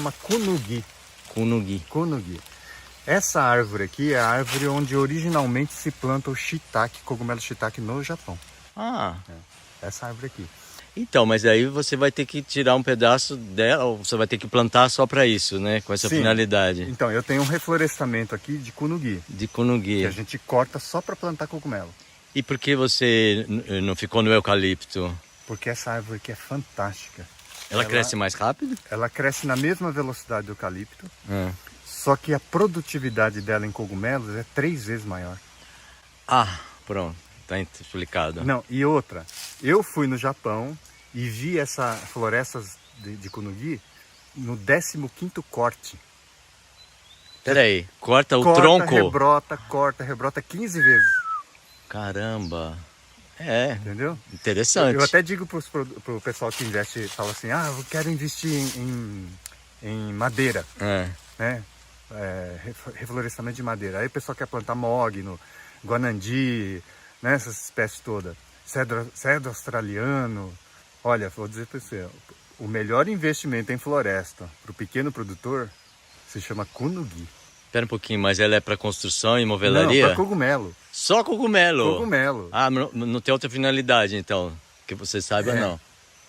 chama Kunugi. Kunugi. Kunugi. Essa árvore aqui é a árvore onde originalmente se planta o shiitake, cogumelo shiitake no Japão. Ah, Essa árvore aqui. então, mas aí você vai ter que tirar um pedaço dela, ou você vai ter que plantar só para isso, né? Com essa Sim. finalidade. Então, eu tenho um reflorestamento aqui de Kunugi, De que Kunugi. a gente corta só para plantar cogumelo. E por que você não ficou no eucalipto? Porque essa árvore aqui é fantástica. Ela cresce mais rápido? Ela cresce na mesma velocidade do eucalipto, Ah. só que a produtividade dela em cogumelos é 3 vezes maior. Ah, pronto. Tá explicado. Não, e outra, eu fui no Japão e vi essa florestas de Kunugi no 15º corte. Peraí, corta o Corta, tronco? rebrota 15 vezes, Caramba. É, entendeu? interessante. Eu até digo pro pessoal que investe, fala assim, eu quero investir em madeira, É. né? Reflorestamento de madeira. Aí o pessoal quer plantar mogno, guanandi, né? Essas espécies todas. Cedro australiano. Olha, vou dizer para você, o melhor investimento em floresta para o pequeno produtor se chama Kunugi. Espera um pouquinho, mas ela é para construção e Não, movelaria? para cogumelo. Só cogumelo? Cogumelo. Ah, não tem outra finalidade, então, que você saiba, É. não.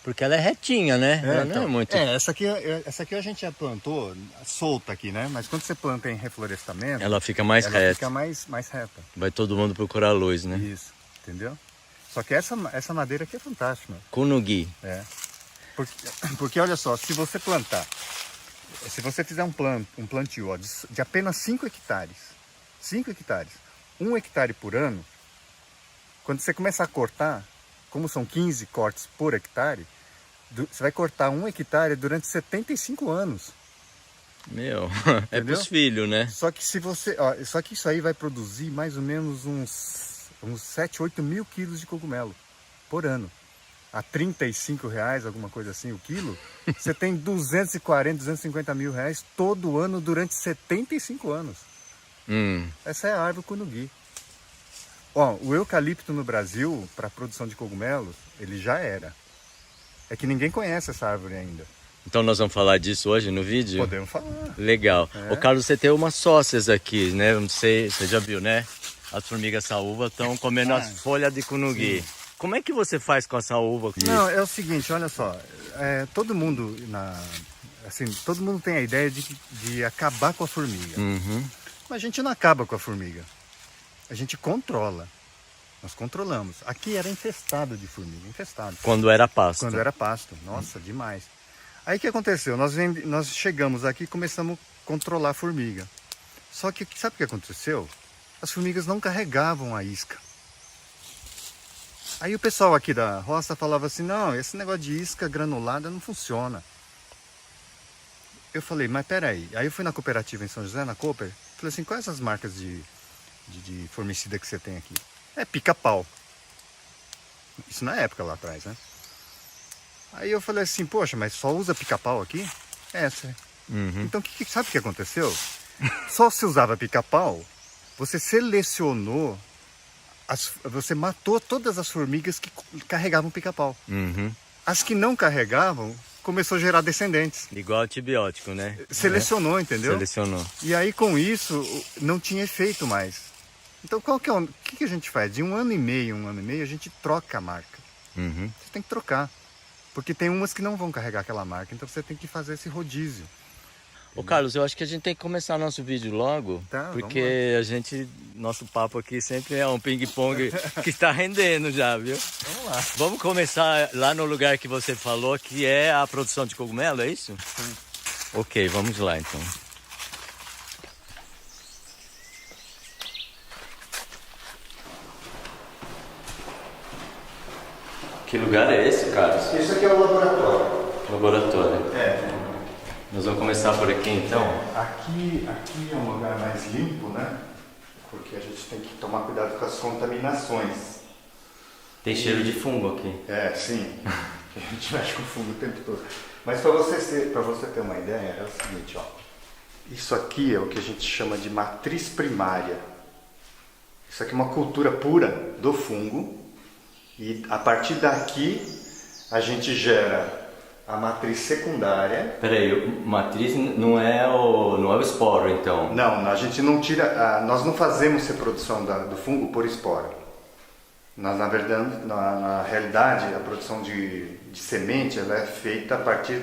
Porque ela é retinha, né? Ela não é muito... essa aqui a gente já plantou solta aqui, né? Mas quando você planta em reflorestamento, Ela fica mais ela reta. fica mais reta. Vai todo mundo procurar luz, né? Isso, entendeu? Só que essa madeira aqui é fantástica. Kunugi. É. Porque olha só, se você plantar, se você fizer um plantio ó, de apenas 5 hectares, 1 hectare por ano, quando você começar a cortar, como são 15 cortes por hectare, você vai cortar 1 hectare durante 75 anos. Meu, é Entendeu? pros filhos, né? Só que se você, só que isso aí vai produzir mais ou menos uns 7, 8 mil quilos de cogumelo por ano. A R$35, alguma coisa assim, o quilo, você tem 240, 250 mil reais todo ano durante 75 anos. Essa é a árvore Kunugi. Ó, o eucalipto no Brasil, para produção de cogumelos, ele já era. É que ninguém conhece essa árvore ainda. Então nós vamos falar disso hoje no vídeo? Podemos falar. Legal. É. Ô Carlos, você tem umas sócias aqui, né? Não sei, você já viu, né? As formigas saúva estão comendo as folhas de Kunugi. Sim. Como é que você faz com essa uva aqui? Não, é o seguinte, olha só. Todo mundo todo mundo tem a ideia de acabar com a formiga. Uhum. Mas a gente não acaba com a formiga. A gente controla. Nós controlamos. Aqui era infestado de formiga, infestado. Quando era pasto. Quando era pasto. Nossa, demais. Aí o que aconteceu? Nós chegamos aqui e começamos a controlar a formiga. Só que sabe o que aconteceu? As formigas não carregavam a isca. Aí o pessoal aqui da roça falava assim, não, esse negócio de isca granulada não funciona. Eu falei, mas peraí. Aí eu fui na cooperativa em São José, na Cooper, falei assim, quais as marcas de formicida que você tem aqui? É pica-pau. Isso na época lá atrás, né? Aí eu falei assim, poxa, mas só usa pica-pau aqui? Essa. Uhum. Então sabe o que aconteceu? Só se usava pica-pau, você selecionou, você matou todas as formigas que carregavam pica-pau. Uhum. As que não carregavam, começou a gerar descendentes. Igual antibiótico, né? Selecionou, entendeu? Selecionou. E aí com isso não tinha efeito mais. Então o que a gente faz? De um ano e meio, a gente troca a marca. Uhum. Você tem que trocar. Porque tem umas que não vão carregar aquela marca, então você tem que fazer esse rodízio. Ô Carlos, eu acho que a gente tem que começar nosso vídeo logo, Tá, porque nosso papo aqui sempre é um ping-pong que está rendendo já, viu? Vamos lá. Vamos começar lá no lugar que você falou, que é a produção de cogumelo, é isso? Sim. Ok, vamos lá então. Que lugar é esse, Carlos? Esse aqui é o laboratório. Laboratório. É. Nós vamos começar por aqui então? Aqui é um lugar mais limpo, né? Porque a gente tem que tomar cuidado com as contaminações. Tem cheiro de fungo aqui. É, sim. A gente mexe com fungo o tempo todo. Mas para você ter uma ideia, é o seguinte, ó. Isso aqui é o que a gente chama de matriz primária. Isso aqui é uma cultura pura do fungo. E a partir daqui a gente gera a matriz secundária. Peraí, matriz não é o esporo, então? Não, a gente não tira, nós não fazemos reprodução do fungo por espora. Nós, na verdade, na realidade, a produção de semente ela é feita a partir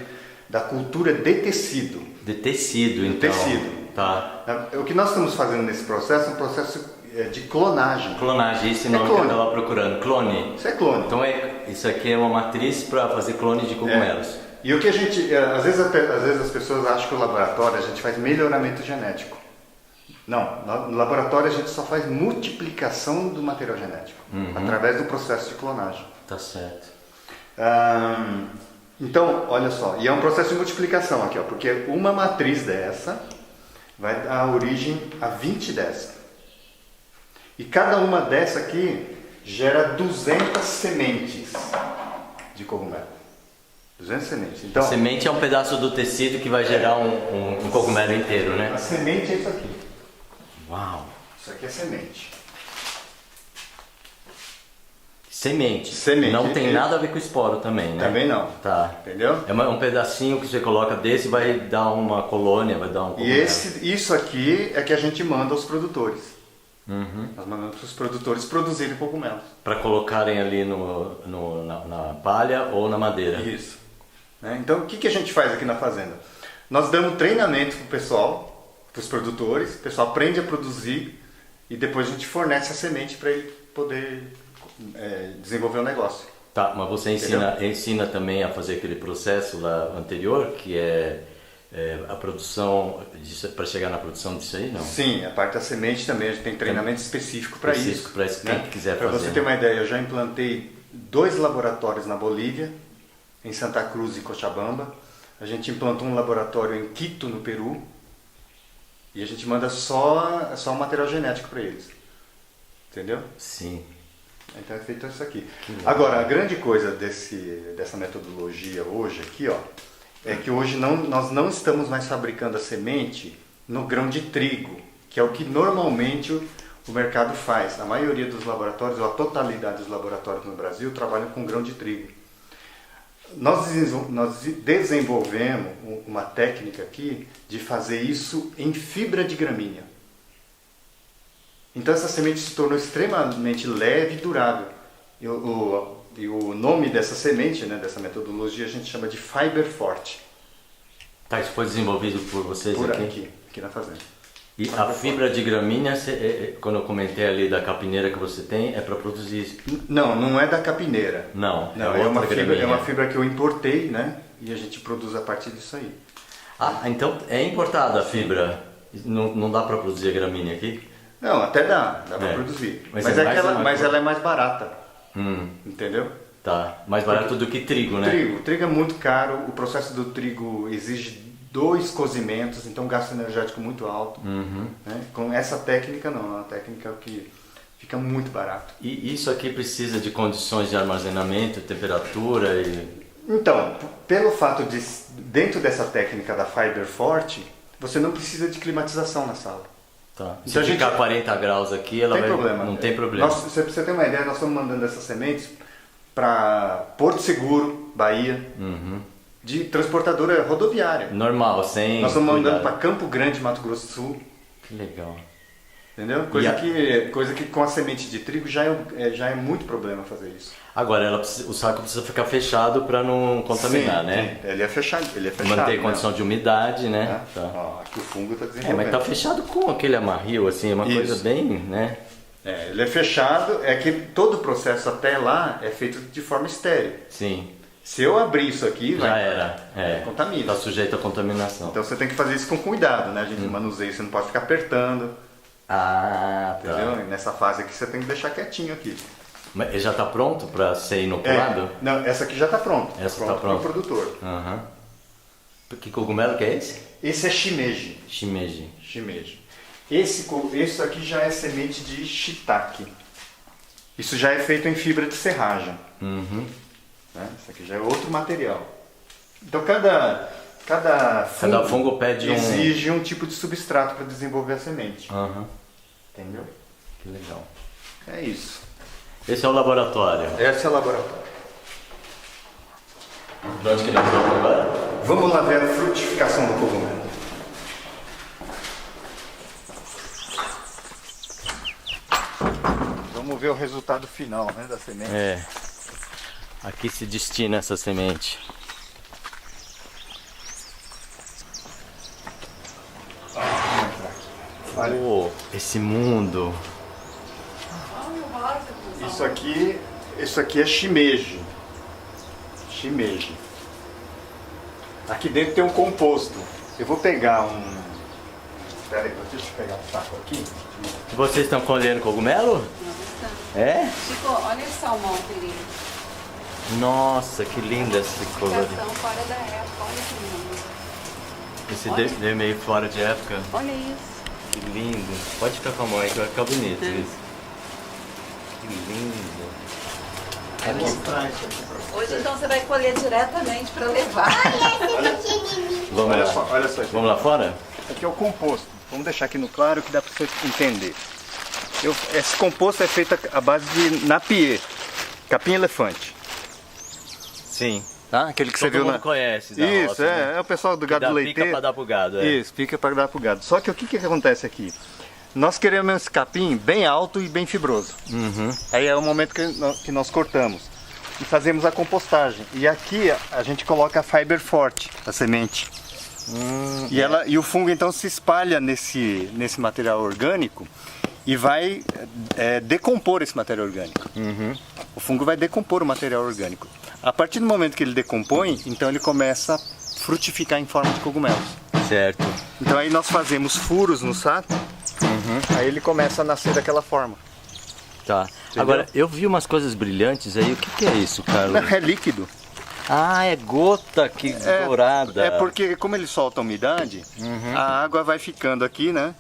da cultura de tecido. De tecido, então. Tecido. Tá. O que nós estamos fazendo nesse processo é um processo de clonagem. Clonagem, esse nome que eu estava procurando. Clone. Isso é clone. Então isso aqui é uma matriz para fazer clone de cogumelos. E o que a gente, às vezes as pessoas acham que o laboratório a gente faz melhoramento genético. Não, no laboratório a gente só faz multiplicação do material genético, através do processo de clonagem. Tá certo. Então, olha só, e é um processo de multiplicação aqui, ó, porque uma matriz dessa vai dar origem a 20 dessa. E cada uma dessa aqui gera 200 sementes de cogumelo. 200 sementes. Então, a semente é um pedaço do tecido que vai gerar um cogumelo inteiro, né? A semente é isso aqui. Uau! Isso aqui é semente. Semente. Semente. Não tem nada a ver com esporo também, né? Também não. Tá. Entendeu? É um pedacinho que você coloca desse e vai dar uma colônia, vai dar um cogumelo. E isso aqui é que a gente manda aos produtores. Nós mandamos para os produtores produzirem cogumelos. Para colocarem ali na palha ou na madeira. Isso. Então, o que a gente faz aqui na fazenda? Nós damos treinamento para o pessoal, para os produtores, o pessoal aprende a produzir e depois a gente fornece a semente para ele poder desenvolver o negócio. Tá, mas você ensina também a fazer aquele processo lá anterior, que é a produção, para chegar na produção disso aí, não? Sim, a parte da semente também, a gente tem treinamento específico para isso. Específico para isso, quem quiser fazer. Para você ter uma ideia, eu já implantei 2 laboratórios na Bolívia, em Santa Cruz e Cochabamba. A gente implantou um laboratório em Quito, no Peru, e a gente manda só o material genético para eles. Entendeu? Sim. Então é feito isso aqui. Agora, a grande coisa dessa metodologia hoje aqui, ó, é que hoje nós não estamos mais fabricando a semente no grão de trigo, que é o que normalmente o mercado faz. A maioria dos laboratórios, ou a totalidade dos laboratórios no Brasil, trabalham com grão de trigo. Nós desenvolvemos uma técnica aqui de fazer isso em fibra de gramínea. Então essa semente se tornou extremamente leve e durável. E o nome dessa semente, né, dessa metodologia, a gente chama de Fiber Forte. Tá, isso foi desenvolvido por vocês aqui na fazenda. E a fibra de gramínea, quando eu comentei ali da capineira que você tem, é para produzir? Não é da capineira. Não, é uma fibra que eu importei, né? E a gente produz a partir disso aí. Ah, então é importada a fibra? Não dá para produzir a gramínea aqui? Não, até dá para produzir. Mas ela é mais barata. Entendeu? Tá, mais barato do que trigo, né? Trigo é muito caro, o processo do trigo exige 2 cozimentos, então gasto energético muito alto. Né? Com essa técnica não, é uma técnica que fica muito barato. E isso aqui precisa de condições de armazenamento, temperatura e... Então, pelo fato de, dentro dessa técnica da Fiber Forte, você não precisa de climatização na sala. Tá. Se ficar 40 graus aqui, ela não tem problema. Você ter uma ideia, nós estamos mandando essas sementes para Porto Seguro, Bahia, de transportadora rodoviária. Normal, sem... Nós estamos mandando para Campo Grande, Mato Grosso do Sul. Que legal. Entendeu? Coisa que com a semente de trigo já é muito problema fazer isso. Agora, o saco precisa ficar fechado para não contaminar, né? Sim, ele é fechado. Manter condição de umidade, né? Tá. Ó, aqui o fungo está desenvolvendo. Mas está fechado com aquele amarril, assim, é uma coisa bem, né? Ele é fechado, é que todo o processo até lá é feito de forma estéril. Sim. Se eu abrir isso aqui, contamina. Está sujeito à contaminação. Então você tem que fazer isso com cuidado, né? A gente manuseia, você não pode ficar apertando. Ah, tá. Entendeu? E nessa fase aqui você tem que deixar quietinho aqui. Mas ele já está pronto para ser inoculado? Não, essa aqui já está pronta. Essa está pronta para o produtor. Que cogumelo que é esse? Esse é shimeji. Shimeji. Esse aqui já é semente de shiitake. Isso já é feito em fibra de serragem. Uhum. Né? Isso aqui já é outro material. Então cada fungo pede exige um tipo de substrato para desenvolver a semente. Uhum. Entendeu? Que legal. É isso. Esse é o laboratório. Esse é o laboratório. Pra onde que ele vai agora? Vamos lá ver a frutificação do cogumelo. Vamos ver o resultado final, né, da semente. É. Aqui se destina essa semente. Olha. Oh, esse mundo. Isso aqui é shimeji. Shimeji. Aqui dentro tem um composto. Eu vou pegar um... Espera aí, deixa eu pegar um saco aqui. Vocês estão colhendo cogumelo? É? Chico, olha esse salmão, querido. Nossa, que linda esse colorido. Ficação fora da época, olha que lindo. Esse deu meio fora de época. Olha isso. Que lindo. Pode ficar com a mão aí que vai ficar bonito isso. Que lindo. Hoje então você vai colher diretamente para levar. Vamos Olha lá. só, olha só. Vamos lá fora? Aqui é o composto. Vamos deixar aqui no claro que dá para você entender. Esse composto é feito à base de napier, capim-elefante. Sim. Tá? Aquele que Todo você viu mundo na... conhece da Isso, roça, né? é o pessoal do Que gado dá leiteiro. pica pra dar pro gado, é. Isso, pica para dar pro gado. Só que o que acontece aqui? Nós queremos esse capim bem alto e bem fibroso. Uhum. Aí é o momento que nós cortamos e fazemos a compostagem. E aqui a gente coloca a fiber forte, a semente. E o fungo então se espalha nesse material orgânico e vai decompor esse material orgânico. Uhum. O fungo vai decompor o material orgânico. A partir do momento que ele decompõe, então ele começa a frutificar em forma de cogumelos. Certo. Então aí nós fazemos furos no saco, aí ele começa a nascer daquela forma. Tá. Agora, eu vi umas coisas brilhantes aí. O que é isso, Carlos? É líquido. Ah, é gota que dourada. É porque como ele solta a umidade, a água vai ficando aqui, né?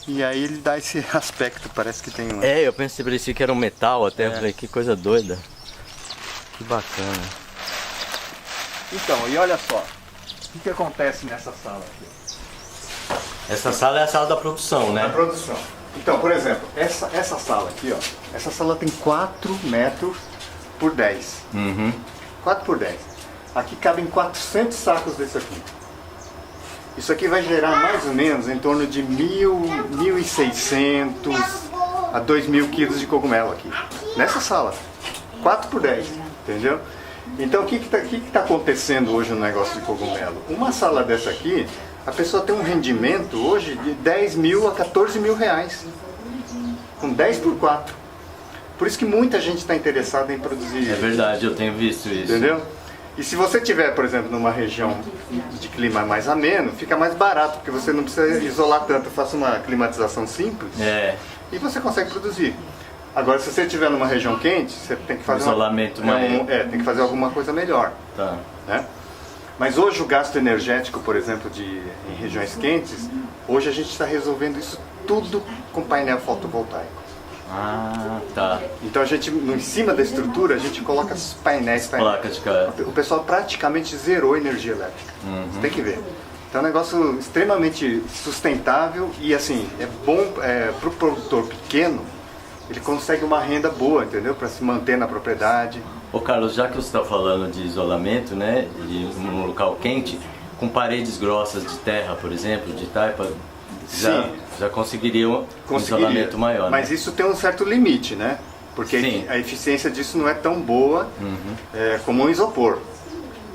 E aí ele dá esse aspecto, parece que tem um... É, eu pensei, parecia que era um metal até. Eu falei, que coisa doida. Que bacana. Então, e olha só, o que acontece nessa sala aqui? Essa sala é a sala da produção, Na né? produção. Então, por exemplo, essa sala aqui, ó, essa sala tem 4 metros por 10. Uhum. 4 por 10. Aqui cabem 400 sacos desse aqui. Isso aqui vai gerar mais ou menos em torno de 1.600 a 2.000 quilos de cogumelo aqui. Nessa sala. 4 por 10, entendeu? Então o que está acontecendo hoje no negócio de cogumelo? Uma sala dessa aqui, a pessoa tem um rendimento hoje de 10 mil a 14 mil reais. Com 10 por 4. Por isso que muita gente está interessada em produzir. É verdade, eu tenho visto isso. Entendeu? E se você tiver, por exemplo, numa região de clima mais ameno, fica mais barato, porque você não precisa isolar tanto. Faça uma climatização simples e você consegue produzir. Agora, se você estiver numa região quente, você tem que fazer isolamento maior. tem que fazer alguma coisa melhor. Tá. Né? Mas hoje o gasto energético, por exemplo, em regiões quentes, hoje a gente está resolvendo isso tudo com painel fotovoltaico. Ah, tá. Então a gente, em cima da estrutura, a gente coloca os painéis. Placas de cara. O pessoal praticamente zerou a energia elétrica. Você tem que ver. Então é um negócio extremamente sustentável e assim, é bom para o produtor pequeno, ele consegue uma renda boa, entendeu? Para se manter na propriedade. Ô Carlos, já que você está falando de isolamento, né, de um local quente, com paredes grossas de terra, por exemplo, de taipa, já conseguiria um isolamento maior, né? Mas isso tem um certo limite, né? Porque Sim. a eficiência disso não é tão boa como um isopor.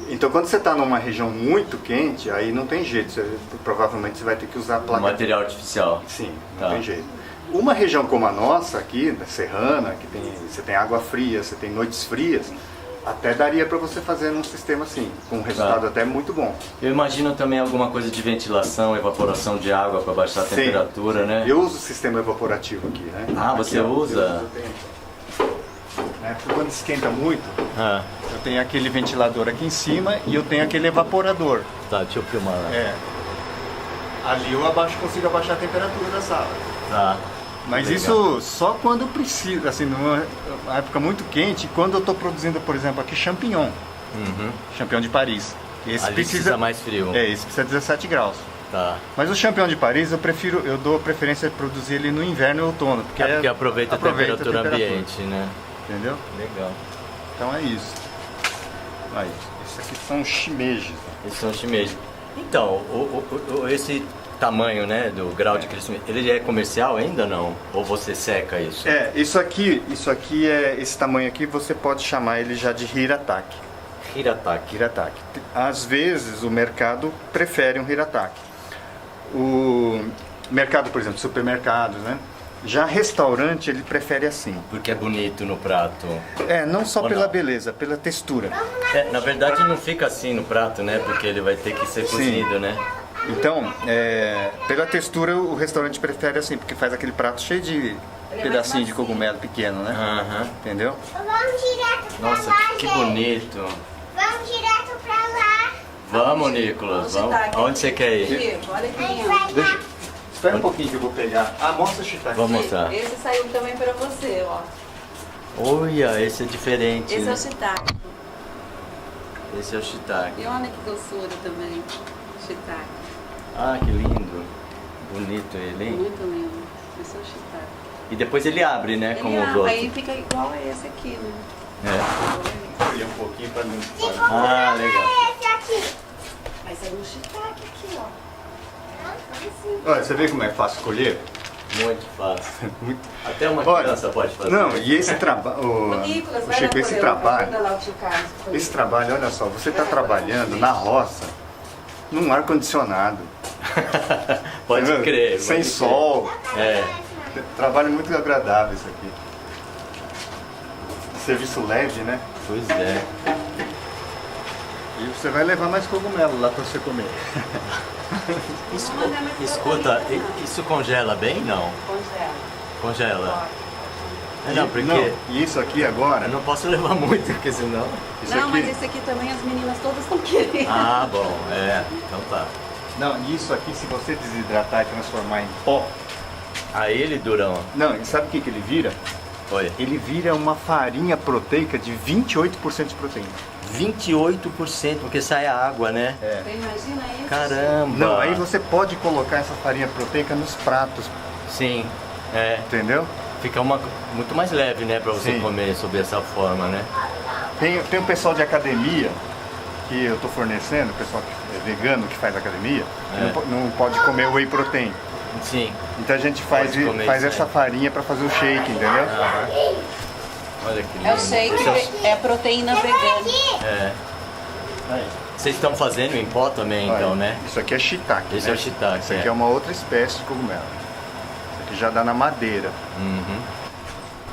Então quando você está numa região muito quente, aí não tem jeito, provavelmente você vai ter que usar placa. Material artificial. Sim, não tem jeito. Uma região como a nossa aqui, da Serrana, que você tem água fria, você tem noites frias, até daria para você fazer num sistema assim, com um resultado até muito bom. Eu imagino também alguma coisa de ventilação, evaporação de água para baixar a temperatura, né? Eu uso o sistema evaporativo aqui, né? Ah, você usa? Porque quando esquenta muito, eu tenho aquele ventilador aqui em cima e eu tenho aquele evaporador. Tá, deixa eu filmar lá. Ali eu consigo abaixar a temperatura da sala. Tá. Mas Legal. isso só quando eu preciso, assim, numa época muito quente, quando eu estou produzindo, por exemplo, aqui champignon. Champignon de Paris. Esse Ali precisa mais frio. Esse precisa de 17 graus. Tá. Mas o champignon de Paris eu dou preferência de produzir ele no inverno e outono. Porque aproveita a temperatura ambiente, né? Entendeu? Legal. Então é isso. Aí, esses aqui são shimeji. Esses são shimeji. Então, esse tamanho, né, do grau de crescimento, ele é comercial ainda ou não? Ou você seca isso? Isso aqui esse tamanho aqui você pode chamar ele já de hirataki. Hirataki. Às vezes o mercado prefere um hirataki. O mercado, por exemplo, supermercados, né? Já restaurante ele prefere assim. Porque é bonito no prato. Não só Ou pela não? beleza, pela textura. Na verdade não fica assim no prato, né? Porque ele vai ter que ser cozido, né? Então, pela textura o restaurante prefere assim, porque faz aquele prato cheio de pedacinho de cogumelo pequeno, né? Aham. Entendeu? Vamos direto pra Nossa, lá, que gente. bonito. Vamos direto pra lá. Vamos, Nicolas. Vamos. Aonde você quer ir? Chico, olha que A gente lindo. vai lá. Espera um pouquinho que eu vou pegar. Mostra o shiitake. Vamos mostrar. Esse saiu também pra você, ó. Olha, esse é diferente. Esse é né? o shiitake. Esse é o shiitake. E olha que doçura também. Shiitake. Ah, que lindo. Bonito ele, hein? Muito lindo. Esse é o shiitake. E depois ele abre, né? Ele Como os abre, outros. aí fica igual a esse aqui, né? É. Um pouquinho para não. Ah, legal. Esse aqui. Mas é um shiitake aqui, ó. Olha, você vê como é fácil colher? Muito fácil. Até uma Olha, criança pode fazer. Não, e esse trabalho, O Nicolas, vai Chico, lá esse colher, trabalho, ajuda lá o tio Carlos a colher. esse trabalho, olha só, você está trabalhando na roça, num ar condicionado, Pode entendeu? crer. Sem pode sol, crer. É. trabalho muito agradável isso aqui. Serviço leve, né? Pois é. E você vai levar mais cogumelo lá para você comer. Escuta, isso congela bem? Não. Congela. Congela. Não, porque Não, e isso aqui agora, eu não posso levar muito, porque senão. isso Não, mas aqui, esse aqui também as meninas todas estão querendo. Ah, bom, é. Então tá. não, e isso aqui se você desidratar e transformar em pó, Aí ele dura. não, e sabe o que ele vira? Oi. Ele vira uma farinha proteica de 28% de proteína. 28%, porque sai a água, né? Você imagina isso? Caramba! Não, aí você pode colocar essa farinha proteica nos pratos, Sim, é. entendeu? Fica muito mais leve, né, pra você Sim. comer sob essa forma, né? Tem um pessoal de academia que eu estou fornecendo, o pessoal que é vegano que faz academia, que não pode comer whey protein. Sim. Então a gente faz Pode comer essa isso, farinha para fazer o shake, entendeu? Olha que lindo. É o shake, é a proteína vegana. É. Aí, Vocês estão fazendo em pó também, então, olha, né? Isso aqui é shiitake, Esse né? é o shiitake, Isso aqui é uma outra espécie de cogumelo. Isso aqui já dá na madeira. Uhum.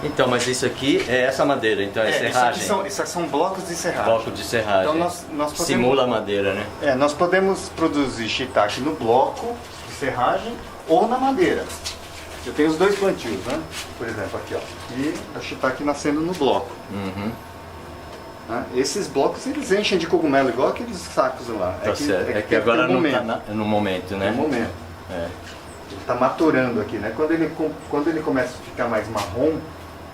Então, mas isso aqui é essa madeira, então é serragem. Isso aqui são blocos de serragem. Bloco de serragem. Então nós podemos- Simula a madeira, né? Nós podemos produzir shiitake no bloco de serragem ou na madeira. Eu tenho os dois plantios, né? Por exemplo, aqui, ó. E o shiitake nascendo no bloco. Uhum. Né? Esses blocos eles enchem de cogumelo igual aqueles sacos lá. Tá certo. É que tem agora um não momento. tá no momento, né? É um momento. É. Ele está maturando aqui, né? Quando ele começa a ficar mais marrom,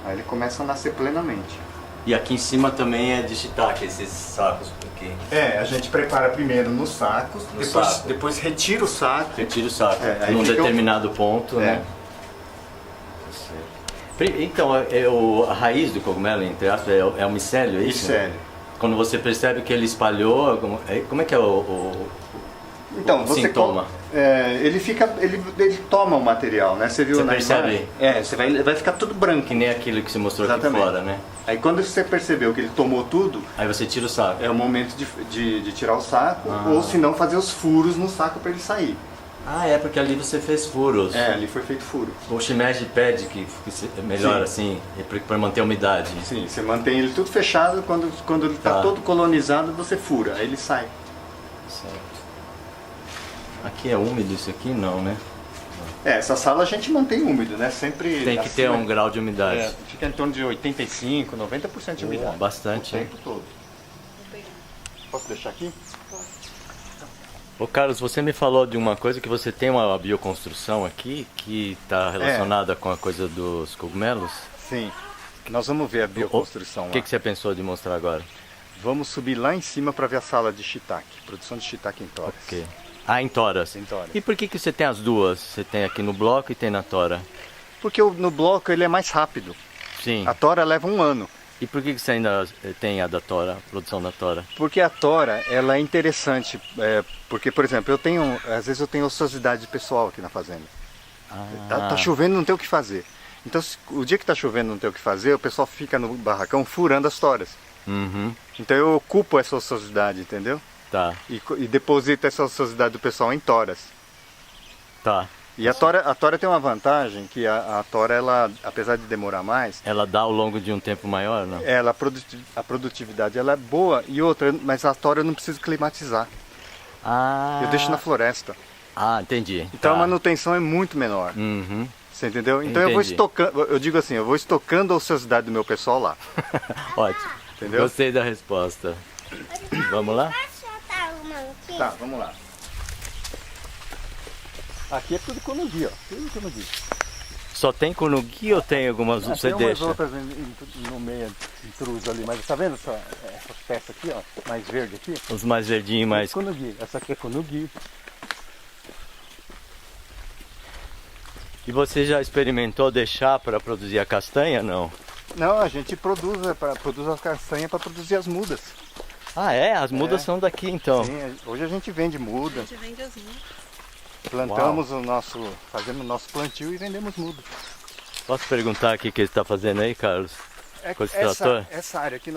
aí ele começa a nascer plenamente. E aqui em cima também é de shiitake, esses sacos aqui. A gente prepara primeiro nos sacos, No saco. depois retira o saco. Retira o saco Aí num fica determinado ponto, né? Então, a raiz do cogumelo, entre aspas, é o micélio, é isso? Micélio. Quando você percebe que ele espalhou, como é que é Então, o você sintoma? ele toma o material, né? Você viu Você na percebe? imagem? Você vai ficar tudo branco. Que nem aquilo que se mostrou Exatamente. aqui fora, né? Aí quando você percebeu que ele tomou tudo, Aí você tira o saco. é o momento de tirar o saco, Ah. ou se não fazer os furos no saco para ele sair. Ah, é porque ali você fez furos. Ali foi feito furo. O shimeji pede que é melhor Sim. assim, para manter a umidade. Sim, você mantém ele tudo fechado, quando ele está Tá. todo colonizado, você fura, aí ele sai. Certo. Aqui é úmido isso aqui? Não, né? Essa sala a gente mantém úmido, né? Sempre Tem que ter acima- um grau de umidade. Fica em torno de 85, 90% de umidade. Bastante, O hein? tempo todo. Posso deixar aqui? Ô Carlos, você me falou de uma coisa que você tem uma bioconstrução aqui que está relacionada com a coisa dos cogumelos. Sim. Nós vamos ver a bioconstrução O lá. que você pensou de mostrar agora? Vamos subir lá em cima para ver a sala de shiitake, produção de shiitake em tora. Ok. Ah, em toras. Em toras. E por que você tem as duas? Você tem aqui no bloco e tem na tora? Porque no bloco ele é mais rápido. Sim. A tora leva um ano. E por que você ainda tem a da tora, a produção da tora? Porque a tora, ela é interessante, porque, por exemplo, às vezes eu tenho ociosidade pessoal aqui na fazenda. Tá chovendo, não tem o que fazer. Então, o dia que tá chovendo, não tem o que fazer, o pessoal fica no barracão furando as toras. Uhum. Então eu ocupo essa ociosidade, entendeu? Tá, E deposito essa ociosidade do pessoal em toras. tá. E a tora tem uma vantagem, que a tora, ela, apesar de demorar mais, Ela dá ao longo de um tempo maior, não? a produtividade ela é boa, e outra, mas a tora eu não preciso climatizar. Ah, Eu deixo na floresta. entendi. Então tá. a manutenção é muito menor. Uhum. Você entendeu? Então eu vou Entendi. estocando, eu digo assim, eu vou estocando a ociosidade do meu pessoal lá. Ótimo. Entendeu? Gostei da resposta. Vamos lá? Posso soltar uma aqui? Tá, vamos lá. Aqui é tudo conugui, ó. Tudo conugui. Só tem conugui ou tem algumas você tem umas deixa? outras no meio, intruso ali, mas tá vendo essa peça aqui, ó? Mais verde aqui? Os mais verdinhos, mais... Conugui. Essa aqui é conugui. E você já experimentou deixar para produzir a castanha, não? Não, a gente produz a castanha para produzir as mudas. Ah, é? As mudas são daqui, então. Sim, hoje a gente vende muda, A gente vende as mudas. plantamos fazemos o nosso plantio e vendemos muda. Posso perguntar o que ele está fazendo aí, Carlos? Com esse trator? Essa área aqui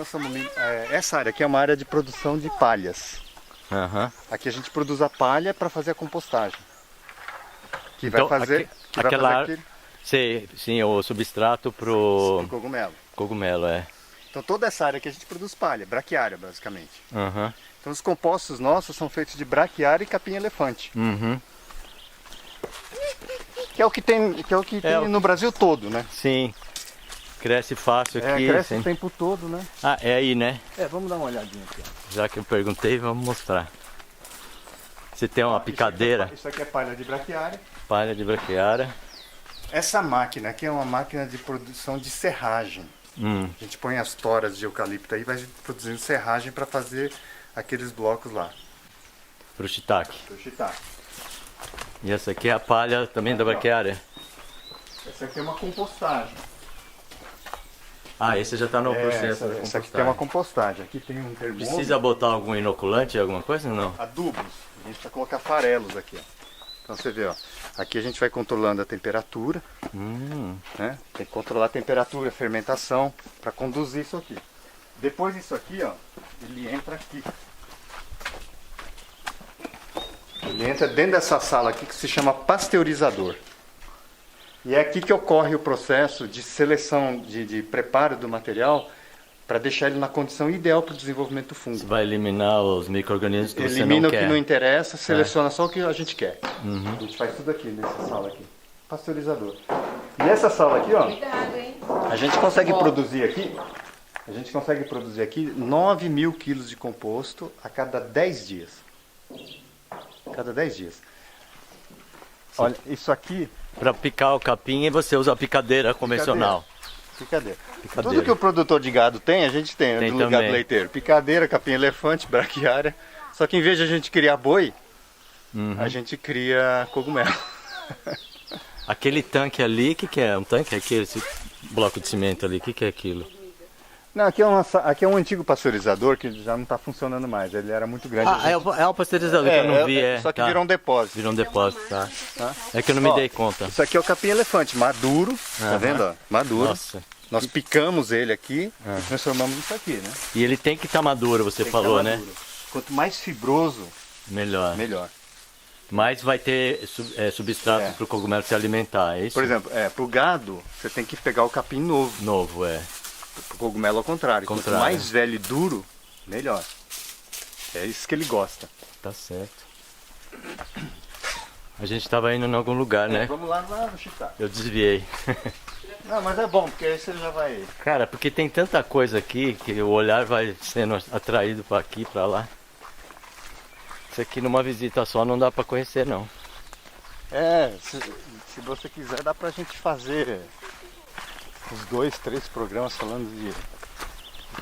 essa área aqui é uma área de produção de palhas. Aham. Aqui a gente produz a palha para fazer a compostagem. Que Então, vai fazer, aquela aquele sim, o substrato pro cogumelo. cogumelo, é. Então toda essa área aqui a gente produz palha, braquiária basicamente. Aham. Então os compostos nossos são feitos de braquiária e capim-elefante. Uhum. Que é o que tem, no Brasil todo, né? Sim. Cresce fácil aqui. Cresce sim. o tempo todo, né? Ah, é aí, né? Vamos dar uma olhadinha aqui. Ó. Já que eu perguntei, vamos mostrar. Você tem uma picadeira, Isso aqui é palha de braquiária. palha de braquiária. Essa máquina aqui é uma máquina de produção de serragem. A gente põe as toras de eucalipto aí e vai produzindo serragem para fazer aqueles blocos lá. Pro shiitake. Pro shiitake. E essa aqui é a palha também da braquiária. Essa aqui é uma compostagem. Ah, esse já está no processo da essa aqui compostagem. tem uma compostagem. Aqui tem um termômetro. Precisa botar algum inoculante, alguma coisa ou não? Adubos. A gente vai colocar farelos aqui, ó. Então você vê, ó. Aqui a gente vai controlando a temperatura, né? Tem que controlar a temperatura, a fermentação, para conduzir isso aqui. Depois disso aqui, ó, ele entra aqui. Ele entra dentro dessa sala aqui que se chama pasteurizador. E é aqui que ocorre o processo de seleção, de preparo do material para deixar ele na condição ideal para o desenvolvimento do fungo. Você vai eliminar os micro-organismos que você Elimina não o que quer. não interessa, seleciona só o que a gente quer. A gente faz tudo aqui nessa sala aqui. Pasteurizador. E essa sala aqui, ó, Cuidado, hein? a gente consegue produzir aqui 9 mil quilos de composto a cada 10 dias. Cada 10 dias. Olha, isso aqui, Para picar o capim, você usa a picadeira convencional. picadeira. Picadeira. Tudo que o produtor de gado tem, a gente tem, Tem no gado também. leiteiro. Picadeira, capim-elefante, braquiária. Só que em vez de a gente criar boi, a gente cria cogumelo. Aquele tanque ali, o que é? Um tanque? Esse bloco de cimento ali, o que é aquilo? Não, aqui é um antigo pasteurizador que já não está funcionando mais. Ele era muito grande. Ah, é o pasteurizador que eu não vi, Só que tá. virou um depósito. Virou um depósito, tá. É que eu não me Ó, dei conta. Isso aqui é o capim-elefante, maduro, tá vendo? Ó? Maduro. Nossa. Nós picamos ele aqui e transformamos isso aqui, né? E ele tem que estar maduro, você Tem que falou, tá né? maduro. Quanto mais fibroso, Melhor. melhor. Mas vai ter substrato para o cogumelo se alimentar, é isso? Por exemplo, pro gado, você tem que pegar o capim novo. Novo, é. Pro cogumelo ao contrário. Quanto Contrário. mais velho e duro, melhor. É isso que ele gosta. Tá certo. A gente estava indo em algum lugar, né? Vamos lá no shiitake. Eu desviei. Não, mas é bom, porque aí você já vai... Cara, porque tem tanta coisa aqui que o olhar vai sendo atraído para aqui, para lá. Isso aqui numa visita só não dá para conhecer, não. Se você quiser, dá pra gente fazer uns 2, 3 programas falando de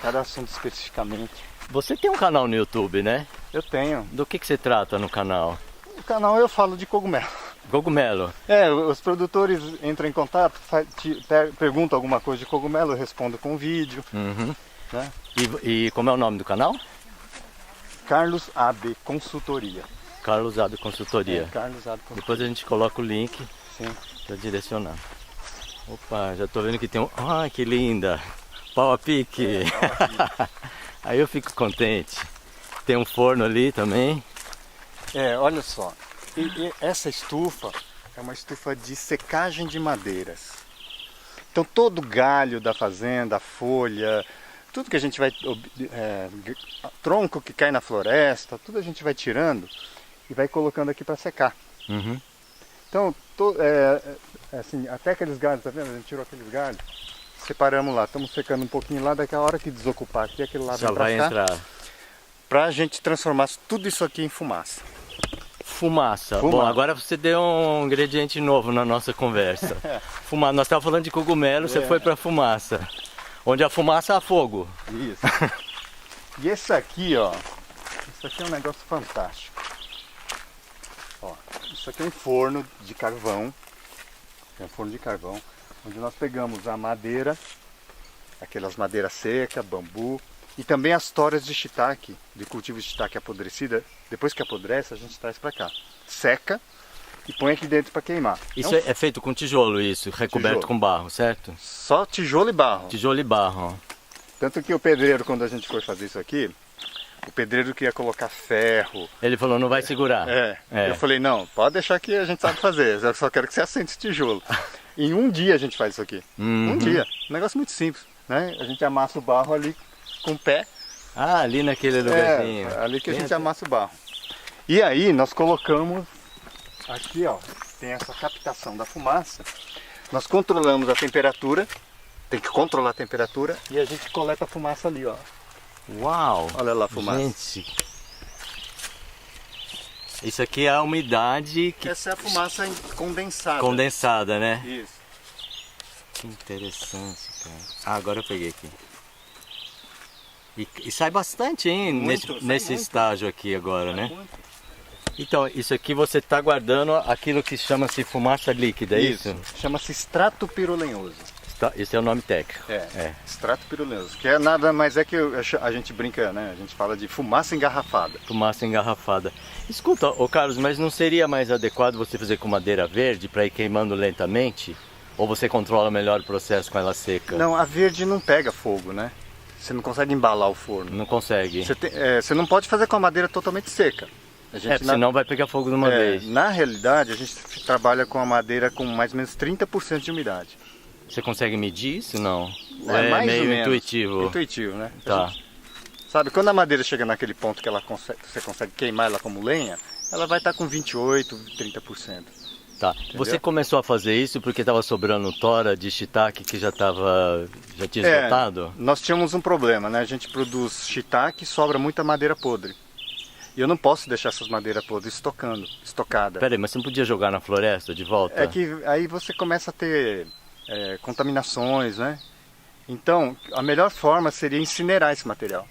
cada assunto especificamente. Você tem um canal no YouTube, né? Eu tenho. Do que você trata no canal? No canal eu falo de cogumelo. Cogumelo. Os produtores entram em contato, perguntam alguma coisa de cogumelo, eu respondo com vídeo. Uhum. Né? E como é o nome do canal? Carlos AB Consultoria. Carlos Abe Consultoria. Carlos AB Consultoria. Depois a gente coloca o link Sim. para direcionar. Opa, já tô vendo que tem um... Ah, que linda! Pau a pique! Aí eu fico contente. Tem um forno ali também. Olha só. E essa estufa é uma estufa de secagem de madeiras. Então todo galho da fazenda, folha, tudo que a gente vai... tronco que cai na floresta, tudo a gente vai tirando e vai colocando aqui para secar. Uhum. Então, assim, até aqueles galhos, tá vendo? A gente tirou aqueles galhos, separamos lá, estamos secando um pouquinho lá, daqui a hora que desocupar aqui, aquele lado Já vai entrar. Pra gente transformar tudo isso aqui em fumaça. Fumaça. Bom, agora você deu um ingrediente novo na nossa conversa. Fumaça. Nós estávamos falando de cogumelo, você foi para fumaça. Onde a fumaça há fogo. Isso. E esse aqui, ó, isso aqui é um negócio fantástico. Ó, isso aqui é um forno de carvão. É um forno de carvão, onde nós pegamos a madeira, aquelas madeiras secas, bambu, e também as toras de shiitake, de cultivo de shiitake apodrecida. Depois que apodrece, a gente traz para cá. Seca e põe aqui dentro para queimar. Isso é feito com tijolo, isso, recoberto tijolo. com barro, certo? Só tijolo e barro. Tijolo e barro. Tanto que o pedreiro, quando a gente foi fazer isso aqui, o pedreiro queria colocar ferro. Ele falou, não vai segurar. Eu falei, não, pode deixar que a gente sabe fazer, eu só quero que você assente o tijolo. Em um dia a gente faz isso aqui. Um dia. Um negócio muito simples, né? A gente amassa o barro ali com o pé. Ah, ali naquele lugarzinho. Ali que a gente amassa o barro. E aí nós colocamos aqui, ó, tem essa captação da fumaça. Nós controlamos a temperatura, tem que controlar a temperatura e a gente coleta a fumaça ali, ó. Uau! Olha lá a fumaça. Gente, isso aqui é a umidade que... Essa é a fumaça condensada. condensada, né? Isso. Que interessante, cara. Ah, agora eu peguei aqui. E sai bastante, hein? Muito, nesse muito. estágio aqui agora, Sai né? muito. Então, isso aqui você está guardando aquilo que chama-se fumaça líquida, é isso? Chama-se extrato pirolenhoso. Esse é o nome técnico. Extrato pirolenhoso. Que é nada mais é que a gente brinca, né? A gente fala de fumaça engarrafada. Fumaça engarrafada. Escuta, ô Carlos, mas não seria mais adequado você fazer com madeira verde para ir queimando lentamente? Ou você controla melhor o processo com ela seca? Não, a verde não pega fogo, né? Você não consegue embalar o forno. Não consegue. Você não pode fazer com a madeira totalmente seca. Senão vai pegar fogo de uma vez. Na realidade, a gente trabalha com a madeira com mais ou menos 30% de umidade. Você consegue medir isso? Não? Ou mais ou meio menos. intuitivo? Intuitivo, né? Tá. Sabe, quando a madeira chega naquele ponto que você consegue queimar ela como lenha, ela vai estar com 28%, 30%. Tá. Você começou a fazer isso porque estava sobrando tora de shiitake que já tinha esgotado? Nós tínhamos um problema, né? A gente produz shiitake e sobra muita madeira podre. E eu não posso deixar essas madeiras podres estocada. Peraí, mas você não podia jogar na floresta de volta? É que aí você começa a ter contaminações, né? Então, a melhor forma seria incinerar esse material.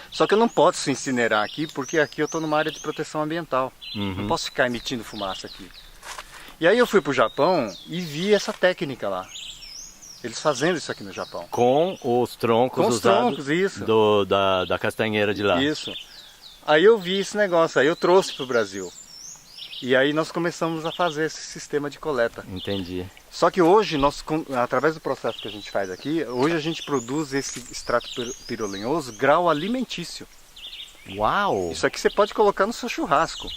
Só que eu não posso incinerar aqui, porque aqui eu estou numa área de proteção ambiental. Não posso ficar emitindo fumaça aqui. E aí eu fui para o Japão e vi essa técnica lá. Eles fazendo isso aqui no Japão. Com os troncos usados isso. Da castanheira de lá. Isso. Aí eu vi esse negócio, aí eu trouxe para o Brasil. E aí nós começamos a fazer esse sistema de coleta. Entendi. Só que hoje, através do processo que a gente faz aqui, hoje a gente produz esse extrato pirolenhoso grau alimentício. Uau! Isso aqui você pode colocar no seu churrasco.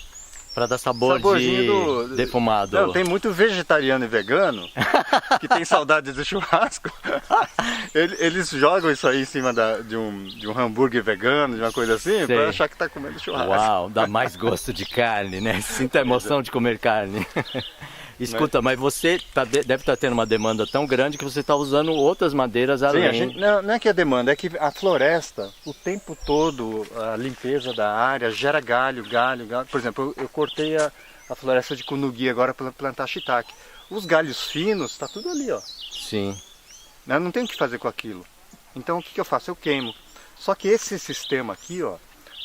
Para dar sabor de defumado. Não, tem muito vegetariano e vegano que tem saudade de churrasco. Eles jogam isso aí em cima de um hambúrguer vegano, de uma coisa assim, para achar que está comendo churrasco. Uau, dá mais gosto de carne, né? Sinta a emoção de comer carne. Escuta, mas você deve estar tendo uma demanda tão grande que você está usando outras madeiras além. Sim, não é que a demanda, é que a floresta, o tempo todo, a limpeza da área gera galho. Por exemplo, eu cortei a floresta de Kunugui agora para plantar shiitake. Os galhos finos, está tudo ali, ó. Sim. Eu não tenho o que fazer com aquilo. Então o que eu faço? Eu queimo. Só que esse sistema aqui, ó,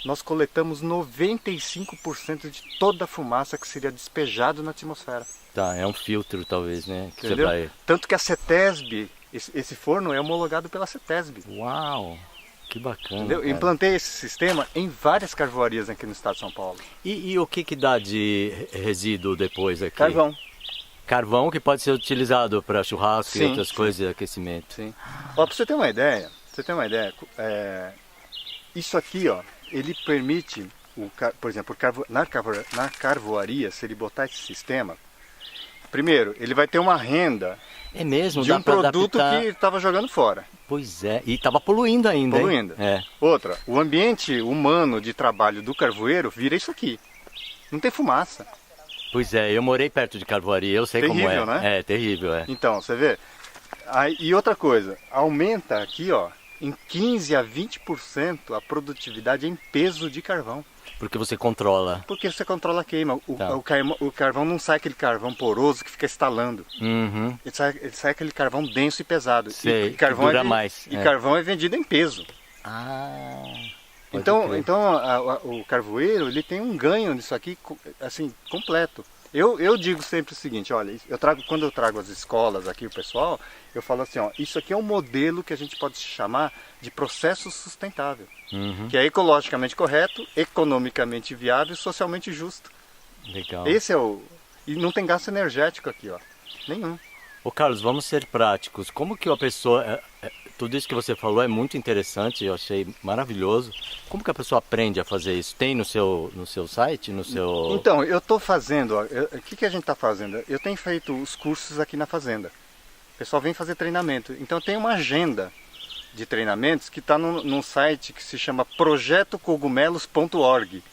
nós coletamos 95% de toda a fumaça que seria despejada na atmosfera. Tá, é um filtro talvez, né? Que Entendeu? você vai... Tanto que a CETESB, esse forno é homologado pela CETESB. Uau! Que bacana. Entendeu? Cara. Implantei esse sistema em várias carvoarias aqui no estado de São Paulo. E o que dá de resíduo depois aqui? Carvão. Carvão que pode ser utilizado para churrasco e Sim, outras sim. coisas de aquecimento. Sim. Ó, pra você ter uma ideia, isso aqui, ó, ele permite, por exemplo, na carvoaria, se ele botar esse sistema, primeiro, ele vai ter uma renda É mesmo? de Dá um pra produto adaptar... que estava jogando fora. Pois é, e tava poluindo ainda, hein? Poluindo. É. Outra, o ambiente humano de trabalho do carvoeiro vira isso aqui. Não tem fumaça. Pois é, eu morei perto de carvoaria, eu sei como é. Terrível, né? É, terrível, é. Então, você vê? Aí, e outra coisa, aumenta aqui, ó, em 15 a 20% a produtividade em peso de carvão. Porque você controla. Porque você controla a queima. Tá. O carvão não sai aquele carvão poroso que fica estalando. Uhum. Ele sai aquele carvão denso e pesado. Sei, e carvão que dura mais, E é. carvão é vendido em peso. Ah. pode Então, crer. o carvoeiro ele tem um ganho nisso aqui assim completo. Eu digo sempre o seguinte, olha, quando eu trago as escolas aqui, o pessoal, eu falo assim, ó, isso aqui é um modelo que a gente pode chamar de processo sustentável, Uhum. que é ecologicamente correto, economicamente viável e socialmente justo. Legal. Esse é o... E não tem gasto energético aqui, ó, nenhum. Ô Carlos, vamos ser práticos. Como que a pessoa... Tudo isso que você falou é muito interessante, eu achei maravilhoso. Como que a pessoa aprende a fazer isso? Tem no seu site? No seu... Então, eu estou fazendo, ó, o que a gente está fazendo? Eu tenho feito os cursos aqui na fazenda. O pessoal vem fazer treinamento. Então eu tenho uma agenda de treinamentos que está num site que se chama projetocogumelos.org.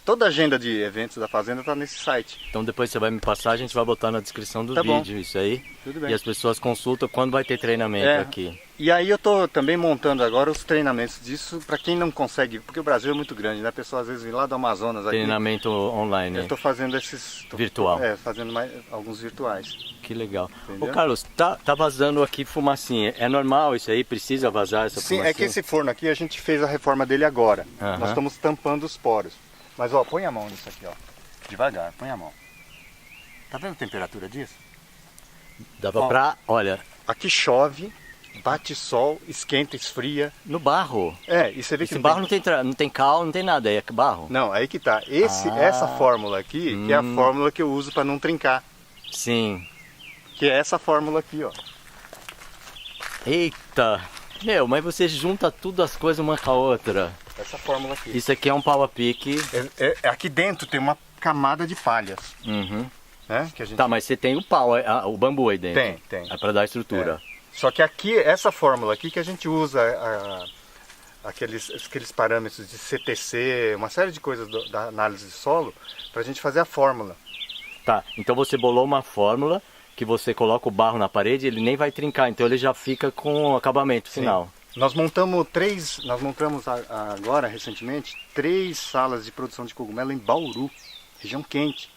Toda a agenda de eventos da fazenda está nesse site. Então depois você vai me passar, a gente vai botar na descrição do Tá bom. vídeo isso aí. Tudo bem. E as pessoas consultam quando vai ter treinamento É. aqui. E aí eu estou também montando agora os treinamentos disso para quem não consegue, porque o Brasil é muito grande, né? A pessoa às vezes vem lá do Amazonas aqui. Treinamento online. Eu estou fazendo esses... Virtual. Fazendo alguns virtuais. Que legal. Entendeu? Ô Carlos, tá vazando aqui fumacinha. É normal isso aí? Precisa vazar essa Sim, fumacinha? é que esse forno aqui a gente fez a reforma dele agora. Aham. Nós estamos tampando os poros. Mas ó, põe a mão nisso aqui, ó. Devagar, põe a mão. Tá vendo a temperatura disso? Dava Ó. pra... Olha, Aqui chove, bate sol, esquenta, esfria. no barro. E você vê que Esse barro não tem cal, não tem nada, é barro? Não, aí que tá. Essa fórmula aqui, que é a fórmula que eu uso para não trincar. Sim. Que é essa fórmula aqui, ó. Eita! Meu, mas você junta tudo as coisas uma com a outra. Essa fórmula aqui. Isso aqui é um pau a pique. Aqui dentro tem uma camada de palhas, Uhum. né? Que a gente... Tá, mas você tem o pau, o bambu aí dentro. Tem. É pra dar estrutura. Só que aqui, essa fórmula aqui que a gente usa aqueles parâmetros de CTC, uma série de coisas da análise de solo, para a gente fazer a fórmula. Tá, então você bolou uma fórmula que você coloca o barro na parede, ele nem vai trincar, então ele já fica com o acabamento final. Nós montamos agora, recentemente, 3 salas de produção de cogumelo em Bauru, região quente.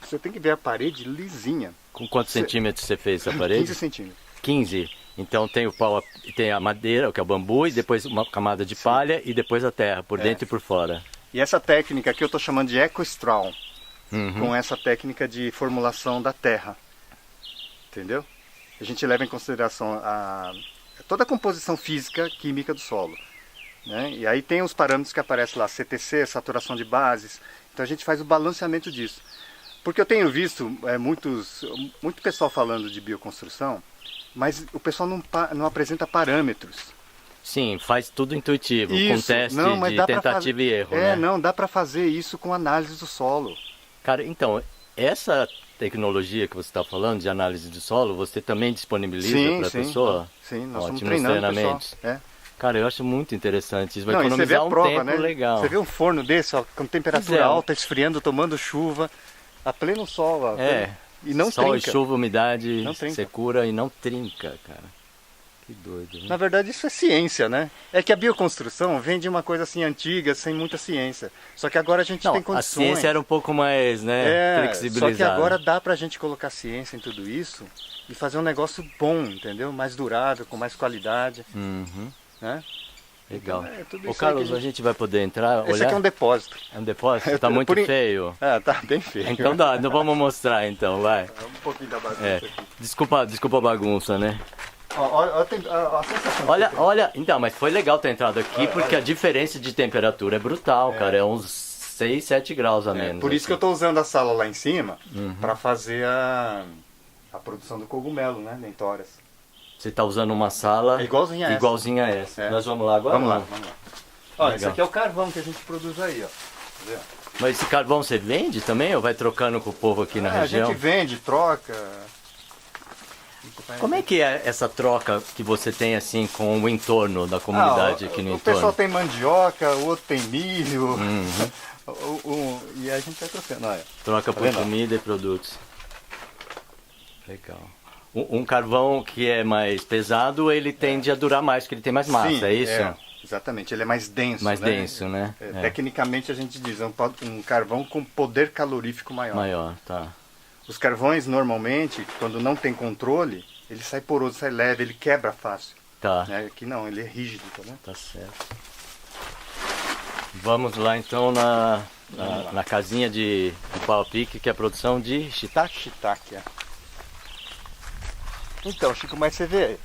Você tem que ver a parede lisinha. Com quantos centímetros você fez essa parede? 15 centímetros. 15. Então tem o pau, tem a madeira, que é o bambu, e depois uma camada de palha e depois a terra, por dentro e por fora. E essa técnica aqui eu estou chamando de EcoStraw, Uhum. com essa técnica de formulação da terra. Entendeu? A gente leva em consideração toda a composição física, química do solo. Né? E aí tem os parâmetros que aparecem lá, CTC, saturação de bases. Então a gente faz o balanceamento disso. Porque eu tenho visto muito pessoal falando de bioconstrução, mas o pessoal não apresenta parâmetros. Sim, faz tudo intuitivo, com Isso, teste mas de dá pra tentativa e erro, né? Não, dá para fazer isso com análise do solo. Cara, então, essa tecnologia que você está falando de análise de solo, você também disponibiliza para a pessoa? Sim, nós estamos Ótimos treinando treinamentos. o pessoal. Cara, eu acho muito interessante. Isso vai Não, e você vê economizar a um prova, tempo né? legal. Você vê um forno desse, ó, com temperatura Pois é. alta, esfriando, tomando chuva, a pleno sol. Ó, e não sol trinca. e chuva, umidade, Não trinca. secura e não trinca, cara. Que doido, né? Na verdade isso é ciência, né? É que a bioconstrução vem de uma coisa assim antiga, sem muita ciência. Só que agora a gente Não, tem a condições. ciência era um pouco mais, né, Só flexibilizada. que agora dá pra gente colocar ciência em tudo isso e fazer um negócio bom, entendeu? Mais durável, com mais qualidade, Uhum. né? Legal. É, tudo Ô isso Carlos, aí que a gente vai poder entrar, Esse olhar? aqui é um depósito. É um depósito? Tá muito feio. Tá bem feio. Então dá, não vamos mostrar então, vai. Um pouquinho da bagunça É. aqui. Desculpa a bagunça, né? Olha a sensação. Olha, então, mas foi legal ter entrado aqui porque a diferença de temperatura é brutal, cara. É uns 6, 7 graus a menos. Por isso que eu assim. tô usando a sala lá em cima para fazer a produção do cogumelo, né? Dentórias. Você tá usando uma sala É igualzinha a essa. igualzinha a essa. É. Nós vamos lá agora? Vamos lá, Não? vamos lá. Olha, Legal. esse aqui é o carvão que a gente produz aí, ó. Tá vendo? Mas esse carvão você vende também ou vai trocando com o povo aqui na A região? gente vende, troca. Como é que é essa troca que você tem assim com o entorno da comunidade aqui no o pessoal entorno? tem mandioca, o outro tem milho. Uhum. E a gente vai trocando, olha. Troca Tá por vendo? comida e produtos. Legal. Um carvão que é mais pesado, ele tende a durar mais, porque ele tem mais massa, Sim, é isso? exatamente, ele é mais denso. Mais né? denso, né? É, É. Tecnicamente a gente diz, um carvão com poder calorífico maior. Maior, tá. Os carvões normalmente, quando não tem controle, ele sai poroso, sai leve, ele quebra fácil. Tá, Né? Aqui não, ele é rígido, tá vendo? tá certo. Vamos lá então na casinha de pau-a-pique, que é a produção de shiitake. Shiitake, é. Então, Chico, mas você vê,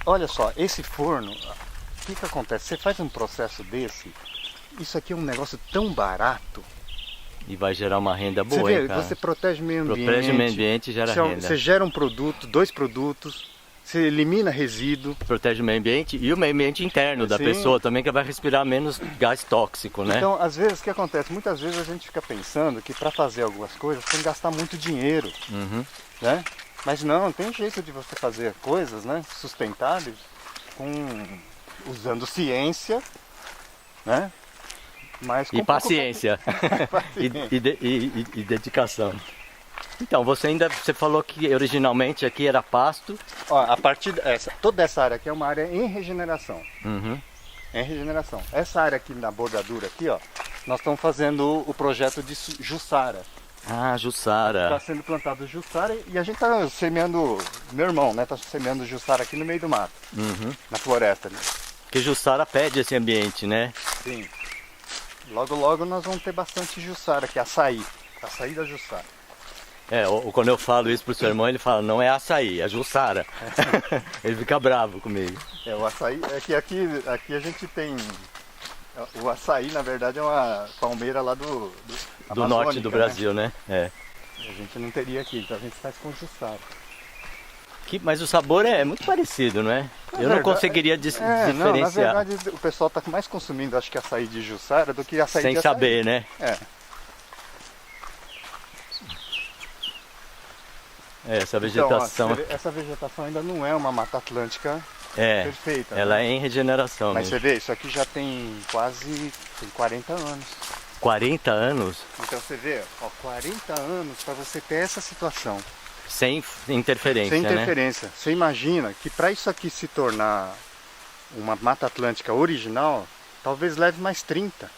olha só, esse forno, o que acontece? Você faz um processo desse, isso aqui é um negócio tão barato. E vai gerar uma renda boa, Você hein, vê, cara? você protege o meio ambiente. Protege o meio ambiente e gera renda. Você gera um produto, 2 produtos, você elimina resíduo. Protege o meio ambiente e o meio ambiente interno da Sim. pessoa também, que vai respirar menos gás tóxico, né? Então, às vezes, o que acontece? Muitas vezes a gente fica pensando que para fazer algumas coisas tem que gastar muito dinheiro, Uhum. né? Mas não, tem jeito de você fazer coisas, né, sustentáveis usando ciência, né? Mas com E paciência. e dedicação. Então, você falou que originalmente aqui era pasto. Ó, a partir toda essa área aqui é uma área em regeneração. Uhum. Em regeneração. Essa área aqui na bordadura aqui, ó, nós estamos fazendo o projeto de Jussara. Ah, Está Jussara. sendo plantado Jussara e a gente está semeando, meu irmão, né, está semeando Jussara aqui no meio do mato, Uhum. na floresta ali. Porque Jussara pede esse ambiente, né? Sim. Logo, logo nós vamos ter bastante Jussara aqui, açaí da Jussara. Quando eu falo isso pro seu irmão, ele fala, não é açaí, é Jussara. Ele fica bravo comigo. O açaí, é que aqui a gente tem, o açaí na verdade é uma palmeira lá do Norte do né? Brasil, né? É. A gente não teria aqui, então a gente faz com Jussara. Mas o sabor é muito parecido, não é? Eu não conseguiria Não, na diferenciar. verdade o pessoal está mais consumindo, acho que açaí de Jussara do que açaí Sem de açaí. saber, né? Essa vegetação Então, ó, você vê, essa vegetação ainda não é uma Mata Atlântica perfeita. ela né? é em regeneração. Mas mesmo. você vê, isso aqui já tem quase 40 anos. 40 anos Então você vê, ó, 40 anos para você ter essa situação. sem interferência, Sem né? interferência. Você imagina que para isso aqui se tornar uma Mata Atlântica original, talvez leve mais 30.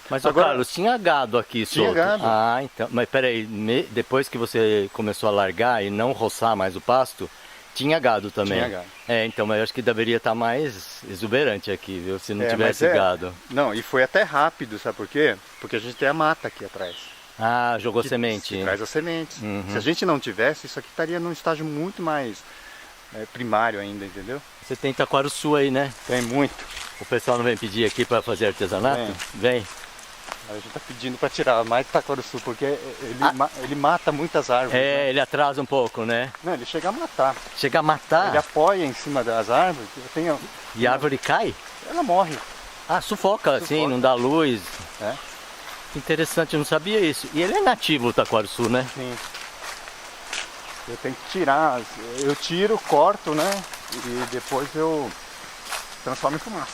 Mas, Agora- Carlos, tinha gado aqui Tinha solto. gado. Ah, então. Mas peraí, depois que você começou a largar e não roçar mais o pasto, tinha gado também. Tinha gado. Então, mas eu acho que deveria estar mais exuberante aqui, viu? Se não tivesse mas gado. Não, e foi até rápido, sabe por quê? Porque a gente tem a mata aqui atrás. Ah, jogou que semente. traz as sementes. Uhum. Se a gente não tivesse, isso aqui estaria num estágio muito mais primário ainda, entendeu? Você tem taquaruçu aí, né? Tem muito. O pessoal não vem pedir aqui para fazer artesanato? Vem. A gente está pedindo para tirar mais taquaruçu, porque ele mata muitas árvores. né? Ele atrasa um pouco, né? Não, ele chega a matar. Chega a matar Ele apoia em cima das árvores, e a árvore cai? ela morre. Ah, sufoca, assim, não dá luz. É. Interessante, eu não sabia isso. E ele é nativo, o taquaruçu, né? Sim. Eu tenho que tirar. Eu tiro, corto, né? E depois eu transformo em fumaça.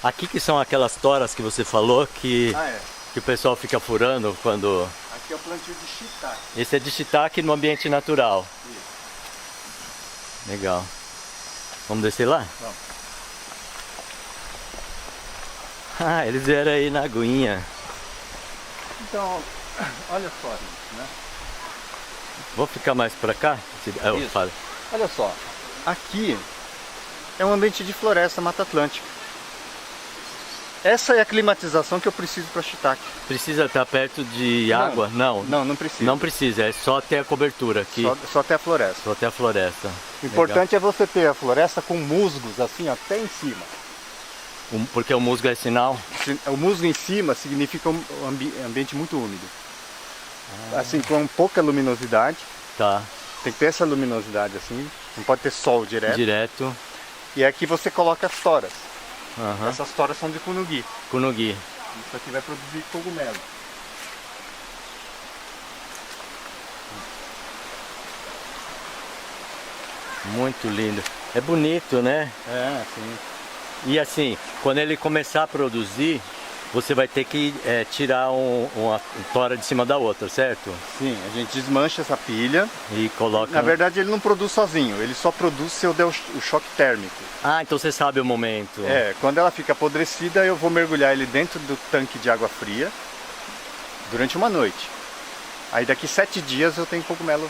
Aqui que são aquelas toras que você falou que É. o pessoal fica furando quando... Aqui é o plantio de shiitake. Esse é de shiitake no ambiente natural. Legal. Vamos descer lá? Vamos. Ah, eles vieram aí na aguinha. Então, olha só, gente, né? Vou ficar mais pra cá? Eu Isso. falo. Olha só, aqui é um ambiente de floresta, Mata Atlântica. Essa é a climatização que eu preciso para shiitake. Precisa estar perto de água? Não. Não precisa. Não precisa, é só ter a cobertura aqui. Só até a floresta. Só ter a floresta. O importante é você ter a floresta com musgos assim, ó, até em cima. Porque o musgo é sinal? O musgo em cima significa um ambiente muito úmido. Assim, com pouca luminosidade. Tá. Tem que ter essa luminosidade assim. Não pode ter sol direto. Direto. E aqui você coloca as toras. Aham. Essas toras são de kunugi. Kunugi. Isso aqui vai produzir cogumelo. Muito lindo. É bonito, né? É, sim. E assim, quando ele começar a produzir, você vai ter que tirar uma tora de cima da outra, certo? Sim, a gente desmancha essa pilha. E coloca... Na verdade ele não produz sozinho, ele só produz se eu der o choque térmico. Ah, então você sabe o momento. É, quando ela fica apodrecida eu vou mergulhar ele dentro do tanque de água fria durante uma noite. Aí daqui 7 dias eu tenho cogumelo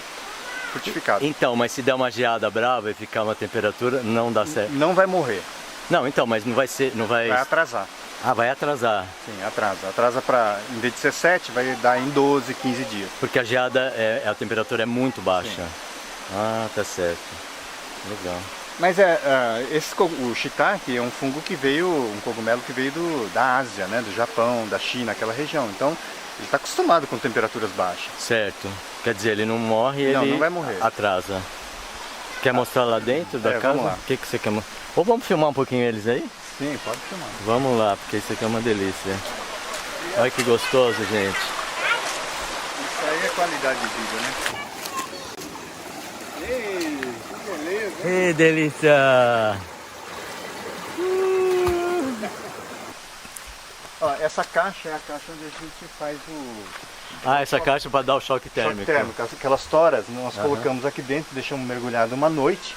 frutificado. Então, mas se der uma geada brava e ficar uma temperatura, não dá certo. Não vai morrer, Não, então, mas não vai ser... Não vai... vai atrasar. Ah, vai atrasar. Sim, atrasa. Atrasa para, em vez de ser 7, vai dar em 12, 15 dias. Porque a geada, a temperatura é muito baixa. Sim. Ah, tá certo. Legal. Mas o shiitake é um fungo que veio, um cogumelo que veio da Ásia, né, do Japão, da China, aquela região. Então ele está acostumado com temperaturas baixas. Certo. Quer dizer, ele não morre, Não, ele não vai morrer. atrasa. Quer mostrar lá dentro da casa? Vamos lá. O que você quer mostrar? Ou vamos filmar um pouquinho eles aí? Sim, pode filmar. Vamos lá, porque isso aqui é uma delícia. Olha que gostoso, gente. Isso aí é qualidade de vida, né? Ei, que beleza! Que delícia! Ó, essa caixa é a caixa onde a gente faz o Ah, essa caixa para dar o choque choque térmico. térmico. Aquelas toras nós colocamos aqui dentro, deixamos mergulhado uma noite.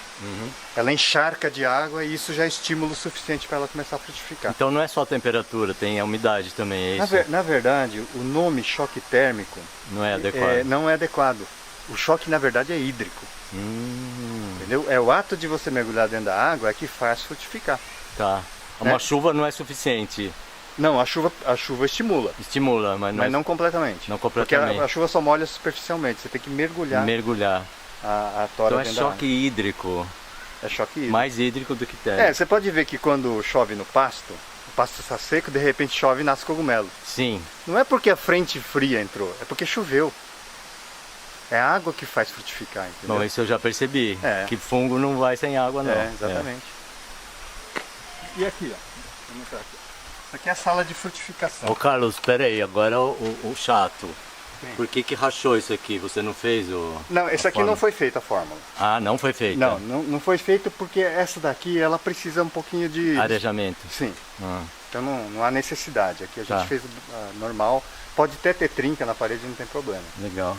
Ela encharca de água e isso já é estímulo suficiente para ela começar a frutificar. Então não é só a temperatura, tem a umidade também, é isso? Na verdade, o nome choque térmico Não é adequado. não é adequado. O choque, na verdade, é hídrico. Entendeu? É o ato de você mergulhar dentro da água é que faz frutificar. Tá. Uma chuva não é suficiente. Não, a chuva estimula, Estimula, mas não completamente. Não Porque completamente. a chuva só molha superficialmente. Você tem que mergulhar mergulhar. a tora Então é dentro da choque hídrico. água. É choque hídrico. Mais hídrico do que térmico. Você pode ver que quando chove no pasto, o pasto está seco, de repente chove e nasce cogumelo. Sim. Não é porque a frente fria entrou, é porque choveu. É a água que faz frutificar, entendeu? Bom, isso eu já percebi. É. Que fungo não vai sem água, não. Exatamente. E aqui, ó. Vou mostrar aqui. Isso aqui é a sala de frutificação. Ô Carlos, peraí, agora o chato. Por que rachou isso aqui? Você não fez o... Não, esse aqui não foi feita a fórmula. Ah, não foi feito? Não foi feito porque essa daqui, ela precisa um pouquinho de... Arejamento. Sim. Ah, Então não há necessidade. Aqui a Tá. gente fez normal. Pode até ter trinca na parede, não tem problema. legal.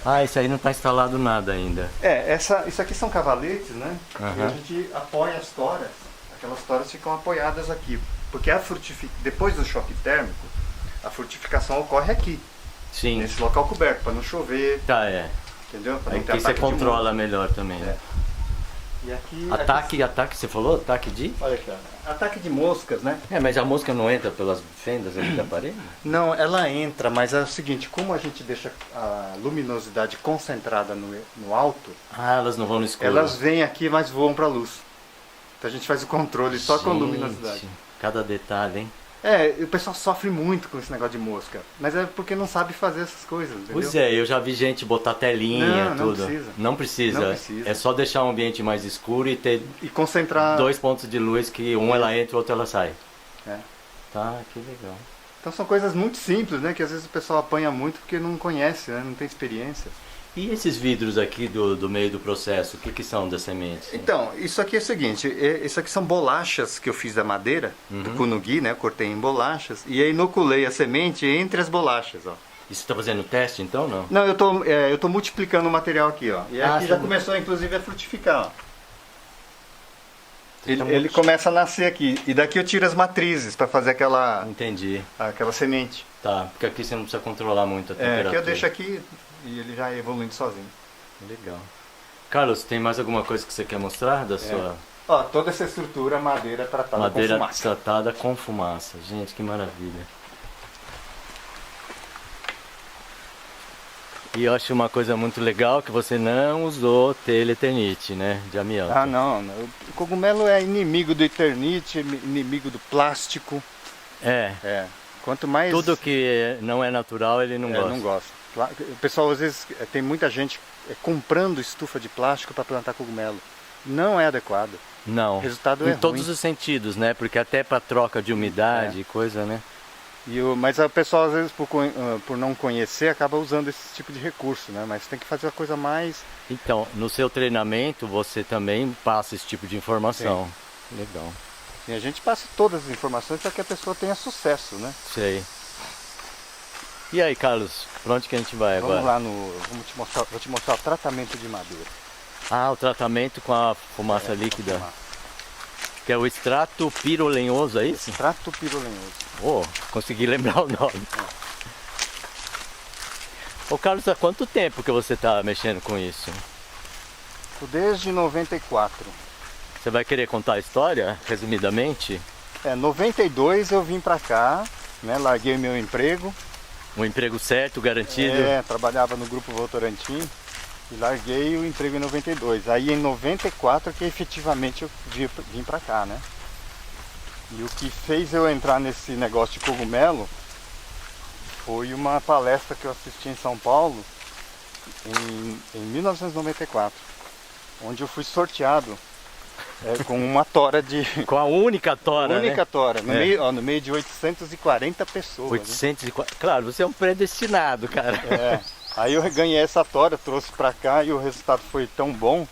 Ah, isso aí não está instalado nada ainda. Isso aqui são cavaletes, né? E a Aham. gente apoia as toras. Aquelas toras ficam apoiadas aqui. Porque depois do choque térmico, a frutificação ocorre aqui. Sim. Nesse local coberto, para não chover, Tá, é. entendeu? Pra não ter Aqui você ataque de controla mosca. melhor também. É. E aqui... Ataque, você falou? Ataque de? Olha aqui, ó. Ataque de moscas, né? Mas a mosca não entra pelas fendas ali da parede? Não, ela entra, mas é o seguinte, como a gente deixa a luminosidade concentrada no alto, Ah, elas não vão no escuro. elas vêm aqui, mas voam para a luz. Então a gente faz o controle só com a luminosidade. Cada detalhe, hein? O pessoal sofre muito com esse negócio de mosca, mas é porque não sabe fazer essas coisas, entendeu? Pois é, eu já vi gente botar telinha, Não tudo. precisa. Não precisa. Não precisa. É só deixar o ambiente mais escuro e ter E concentrar... 2 pontos de luz que um ela entra e o outro ela sai. É. Tá, que legal. Então são coisas muito simples, né? Que às vezes o pessoal apanha muito porque não conhece, né? Não tem experiência. E esses vidros aqui do meio do processo, o que são das sementes? Então, isso aqui é o seguinte, isso aqui são bolachas que eu fiz da madeira, do kunugi, né? Eu cortei em bolachas e aí inoculei a semente entre as bolachas, ó. E você está fazendo teste então, não? Não, eu tô multiplicando o material aqui, ó. E aqui já você- começou, inclusive, a frutificar, ó. Você tá Ele começa a nascer aqui. E daqui eu tiro as matrizes para fazer aquela Entendi. semente. Tá, porque aqui você não precisa controlar muito a temperatura. Aqui eu deixo aqui e ele já evoluindo sozinho. Legal. Carlos, tem mais alguma coisa que você quer mostrar da sua... Ó, toda essa estrutura madeira tratada Madeira com fumaça. tratada com fumaça. Gente, que maravilha. E eu acho uma coisa muito legal que você não usou telha Eternit, né? De amianto. Ah, não. O cogumelo é inimigo do Eternit, inimigo do plástico. É. Quanto mais... Tudo que não é natural ele não gosta. não gosta. O pessoal, às vezes, tem muita gente comprando estufa de plástico para plantar cogumelo. Não é adequado. Não. O resultado em é todos ruim. os sentidos, né? Porque até para troca de umidade e coisa, né? Mas o pessoal, às vezes, por não conhecer, acaba usando esse tipo de recurso, né? Mas tem que fazer a coisa mais... Então, no seu treinamento você também passa esse tipo de informação. Legal. Sim, a gente passa todas as informações para que a pessoa tenha sucesso, né? Sei. E aí, Carlos, pra onde que a gente vai agora? Vamos lá vou te mostrar o tratamento de madeira. Ah, o tratamento com a fumaça líquida. Fumaça. Que é o extrato pirolenhoso, é isso? Extrato pirolenhoso. Oh, consegui lembrar o nome. Ô Carlos, há quanto tempo que você está mexendo com isso? Desde 94. Você vai querer contar a história, resumidamente? 92 eu vim para cá, né? Larguei meu emprego. Um emprego certo, garantido? Trabalhava no Grupo Votorantim e larguei o emprego em 92. Aí em 94 que efetivamente eu vim para cá, né? E o que fez eu entrar nesse negócio de cogumelo foi uma palestra que eu assisti em São Paulo em 1994, onde eu fui sorteado com uma tora de... Com a única tora, única né? tora, no meio de 840 pessoas. 840. Claro, você é um predestinado, cara. Aí eu ganhei essa tora, trouxe pra cá e o resultado foi tão bom.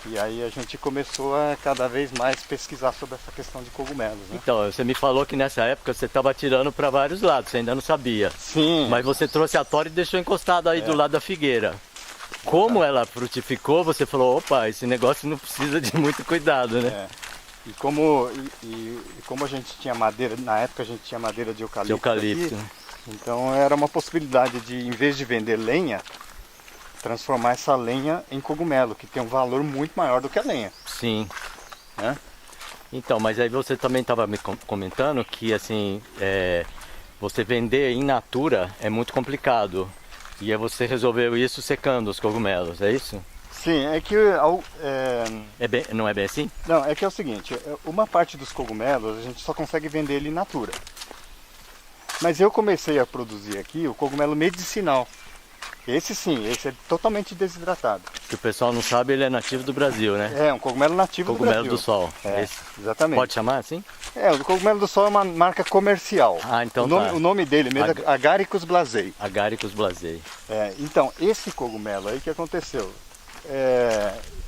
E aí a gente começou a cada vez mais pesquisar sobre essa questão de cogumelos, né? Então, você me falou que nessa época você estava tirando para vários lados, você ainda não sabia. Sim. Mas você trouxe a tora e deixou encostado aí do lado da figueira. Como ela frutificou, você falou, opa, esse negócio não precisa de muito cuidado, né? E como a gente tinha madeira, na época a gente tinha madeira de eucalipto, aqui, então era uma possibilidade de, em vez de vender lenha, transformar essa lenha em cogumelo, que tem um valor muito maior do que a lenha. Sim. Né? Então, mas aí você também estava me comentando que assim, você vender in natura é muito complicado. E aí você resolveu isso secando os cogumelos, é isso? Sim, é que... não é bem assim? Não, é que é o seguinte, uma parte dos cogumelos a gente só consegue vender ele in natura. Mas eu comecei a produzir aqui o cogumelo medicinal. Esse sim, esse é totalmente desidratado. Que o pessoal não sabe, ele é nativo do Brasil, né? É, um cogumelo nativo do Brasil. Cogumelo do sol. Exatamente. Pode chamar assim? O cogumelo do sol é uma marca comercial. Ah, então o nome dele mesmo é Agaricus blazei. Agaricus blazei. Então, esse cogumelo aí, que aconteceu?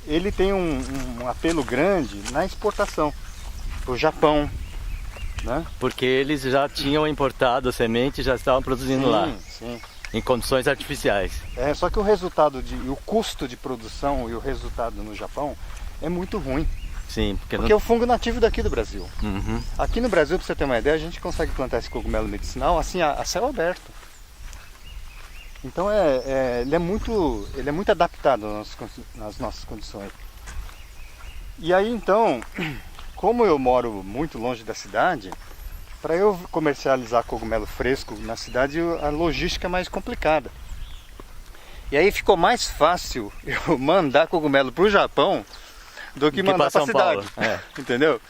Ele tem um apelo grande na exportação para o Japão, né? Porque eles já tinham importado a semente e já estavam produzindo lá. Sim. Em condições artificiais. Só que o custo de produção e o resultado no Japão é muito ruim. Sim, porque é o fungo nativo daqui do Brasil. Uhum. Aqui no Brasil, para você ter uma ideia, a gente consegue plantar esse cogumelo medicinal assim a céu aberto. Então ele é muito adaptado nas nossas condições. E aí então, como eu moro muito longe da cidade, para eu comercializar cogumelo fresco na cidade, a logística é mais complicada. E aí ficou mais fácil eu mandar cogumelo para o Japão do que mandar para a cidade. Entendeu?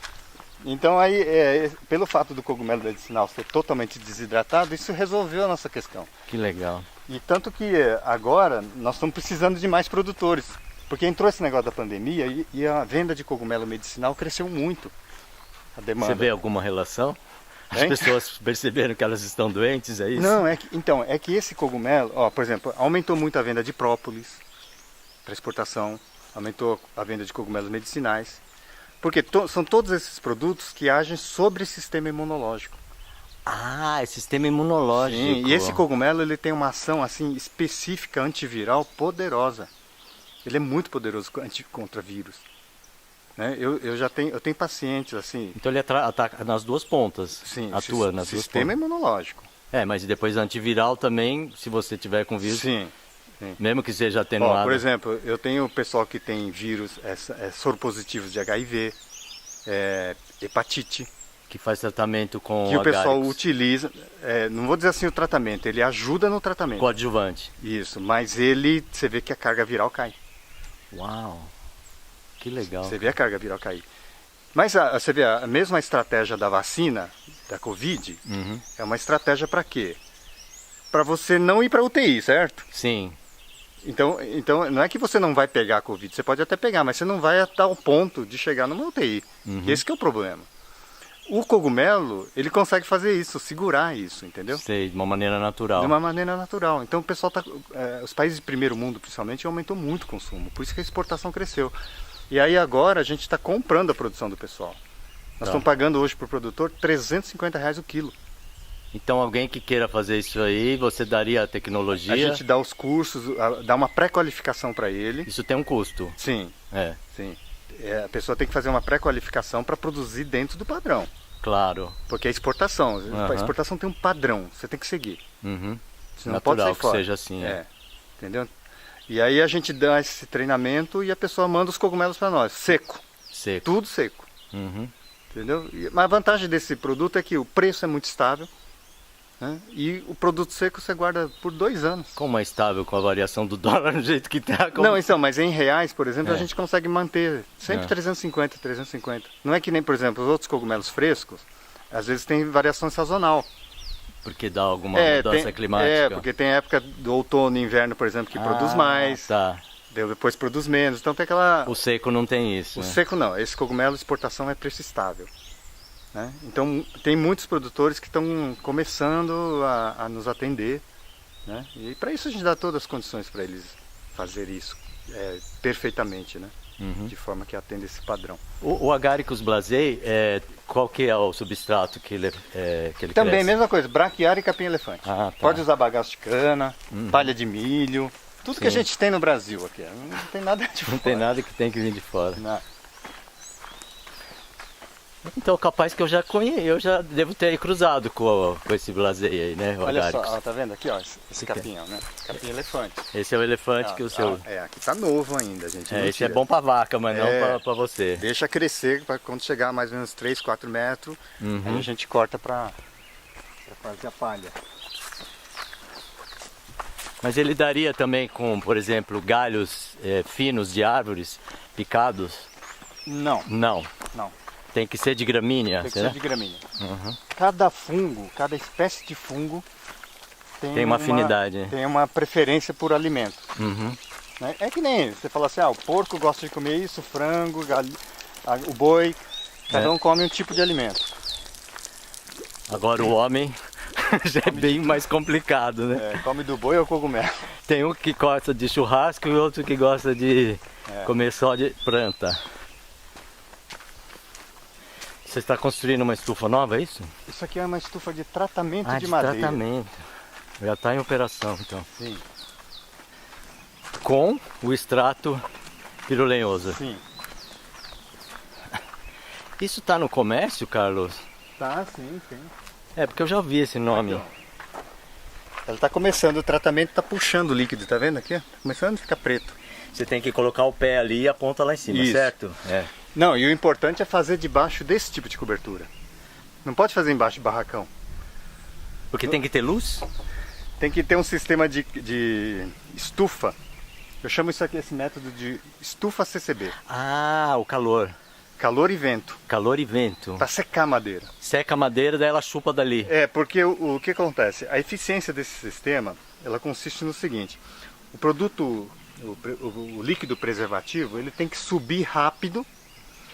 Então aí, pelo fato do cogumelo medicinal ser totalmente desidratado, isso resolveu a nossa questão. Que legal. E tanto que agora nós estamos precisando de mais produtores. Porque entrou esse negócio da pandemia e a venda de cogumelo medicinal cresceu muito. A demanda. Você vê alguma relação? As pessoas perceberam que elas estão doentes, é isso? Não, é que esse cogumelo, por exemplo, aumentou muito a venda de própolis para exportação, aumentou a venda de cogumelos medicinais, porque são todos esses produtos que agem sobre o sistema imunológico. Ah, é sistema imunológico. Sim, e esse cogumelo ele tem uma ação assim específica antiviral poderosa. Ele é muito poderoso contra vírus. Eu tenho pacientes assim. Então ele ataca nas duas pontas. Sim, atua nas duas pontas. Sistema imunológico. Mas depois antiviral também, se você tiver com vírus. Sim. Sim. Mesmo que seja Ó, atenuado. por exemplo, eu tenho pessoal que tem vírus, soropositivos de HIV, hepatite, Que faz tratamento com que o pessoal agáricos. utiliza, não vou dizer assim o tratamento, ele ajuda no tratamento. Coadjuvante. Isso, mas você vê que a carga viral cai. Uau, que legal. Você vê a carga viral cair. Mas você vê, a mesma estratégia da vacina, da Covid, Uhum. é uma estratégia para quê? Para você não ir para UTI, certo? Sim, Então, não é que você não vai pegar a Covid, você pode até pegar, mas você não vai até o ponto de chegar numa UTI. Esse que é o problema. O cogumelo, ele consegue fazer isso, segurar isso, entendeu? sei, de uma maneira natural. De uma maneira natural. Então o pessoal os países de primeiro mundo, principalmente, aumentou muito o consumo. Por isso que a exportação cresceu. E aí agora a gente está comprando a produção do pessoal. Nós Tá. estamos pagando hoje para o produtor R$350 o quilo. Então alguém que queira fazer isso aí, você daria a tecnologia. A gente dá os cursos, dá uma pré-qualificação para ele. Isso tem um custo. Sim, É, sim. A pessoa tem que fazer uma pré-qualificação para produzir dentro do padrão. claro. Porque a exportação, Aham. a exportação tem um padrão, você tem que seguir. Uhum. Senão Natural pode sair que fora. seja assim. É. Entendeu? E aí a gente dá esse treinamento e a pessoa manda os cogumelos para nós, seco, Seco. tudo seco. Uhum. Entendeu? Mas a vantagem desse produto é que o preço é muito estável, né? E o produto seco você guarda por 2 anos. Como é estável com a variação do dólar do jeito que tá? Como... Não, então, mas em reais, por exemplo, a gente consegue manter sempre É. 350, 350. Não é que nem, por exemplo, os outros cogumelos frescos, às vezes tem variação sazonal. Porque dá alguma mudança climática. porque tem época do outono e inverno, por exemplo, que produz mais, Tá. depois produz menos. Então tem aquela... O seco não tem isso. O né? seco não, esse cogumelo de exportação é preço estável. Né? Então tem muitos produtores que estão começando a nos atender. Né? E para isso a gente dá todas as condições para eles fazerem isso perfeitamente, né? Uhum. De forma que atenda esse padrão. O Agaricus blasei, qual que é o substrato que ele Também, cresce? mesma coisa, braquiária e capim-elefante. Ah, tá. Pode usar bagaço de cana, palha de milho, tudo que a gente tem no Brasil aqui. Não tem nada de fora. Não tem nada que tem que vir de fora. Não. Então capaz que eu já devo ter cruzado com esse blasei aí, né? O Olha só, Agaricus. ó, tá vendo aqui, ó, esse capim, ó, né? Capim-elefante. Esse é o elefante que o seu... Aqui tá novo ainda, gente. não esse é tira. bom pra vaca, mas É. não pra você. Deixa crescer para quando chegar mais ou menos 3, 4 metros, Uhum. aí a gente corta para fazer a palha. Mas ele daria também com, por exemplo, galhos finos de árvores picados? Não, Não. não. Tem que ser de gramínea, Tem que será? ser de gramínea. Uhum. Cada fungo, cada espécie de fungo Tem uma afinidade, né? Tem uma preferência por alimento. Uhum. Né? É que nem você fala assim, o porco gosta de comer isso, o frango, o boi, cada um come um tipo de alimento. Agora o homem já é bem mais complicado, né? Come do boi ou cogumelo. Tem um que gosta de churrasco e outro que gosta de comer só de planta. Você está construindo uma estufa nova, é isso? Isso aqui é uma estufa de tratamento Ah, de madeira. tratamento. Já está em operação, então. Sim, Com o extrato pirulenhoso. sim. Isso está no comércio, Carlos? Tá, sim. É, porque eu já ouvi esse nome. Ela está começando, o tratamento está puxando o líquido, tá vendo aqui? Tá começando a ficar preto. Você tem que colocar o pé ali e a ponta lá em cima, Isso. certo? É. Não, e o importante é fazer debaixo desse tipo de cobertura. Não pode fazer embaixo de barracão. Porque tem que ter luz? Tem que ter um sistema de estufa. Eu chamo isso aqui, esse método de estufa CCB. Ah, o calor. Calor e vento. Calor e vento. Para secar a madeira. Seca a madeira, daí ela chupa dali. Porque o que acontece? A eficiência desse sistema, ela consiste no seguinte. O produto, o líquido preservativo, ele tem que subir rápido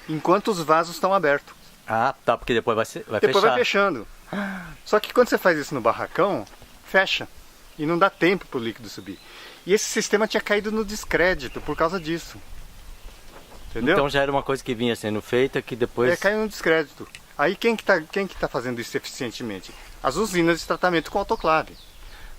enquanto os vasos estão abertos. Ah, tá, porque depois vai Depois fechar. vai fechando. Só que quando você faz isso no barracão, fecha. E não dá tempo para o líquido subir. E esse sistema tinha caído no descrédito por causa disso. Entendeu? Então já era uma coisa que vinha sendo feita que depois... Caiu no descrédito. Aí quem que tá fazendo isso eficientemente? As usinas de tratamento com autoclave.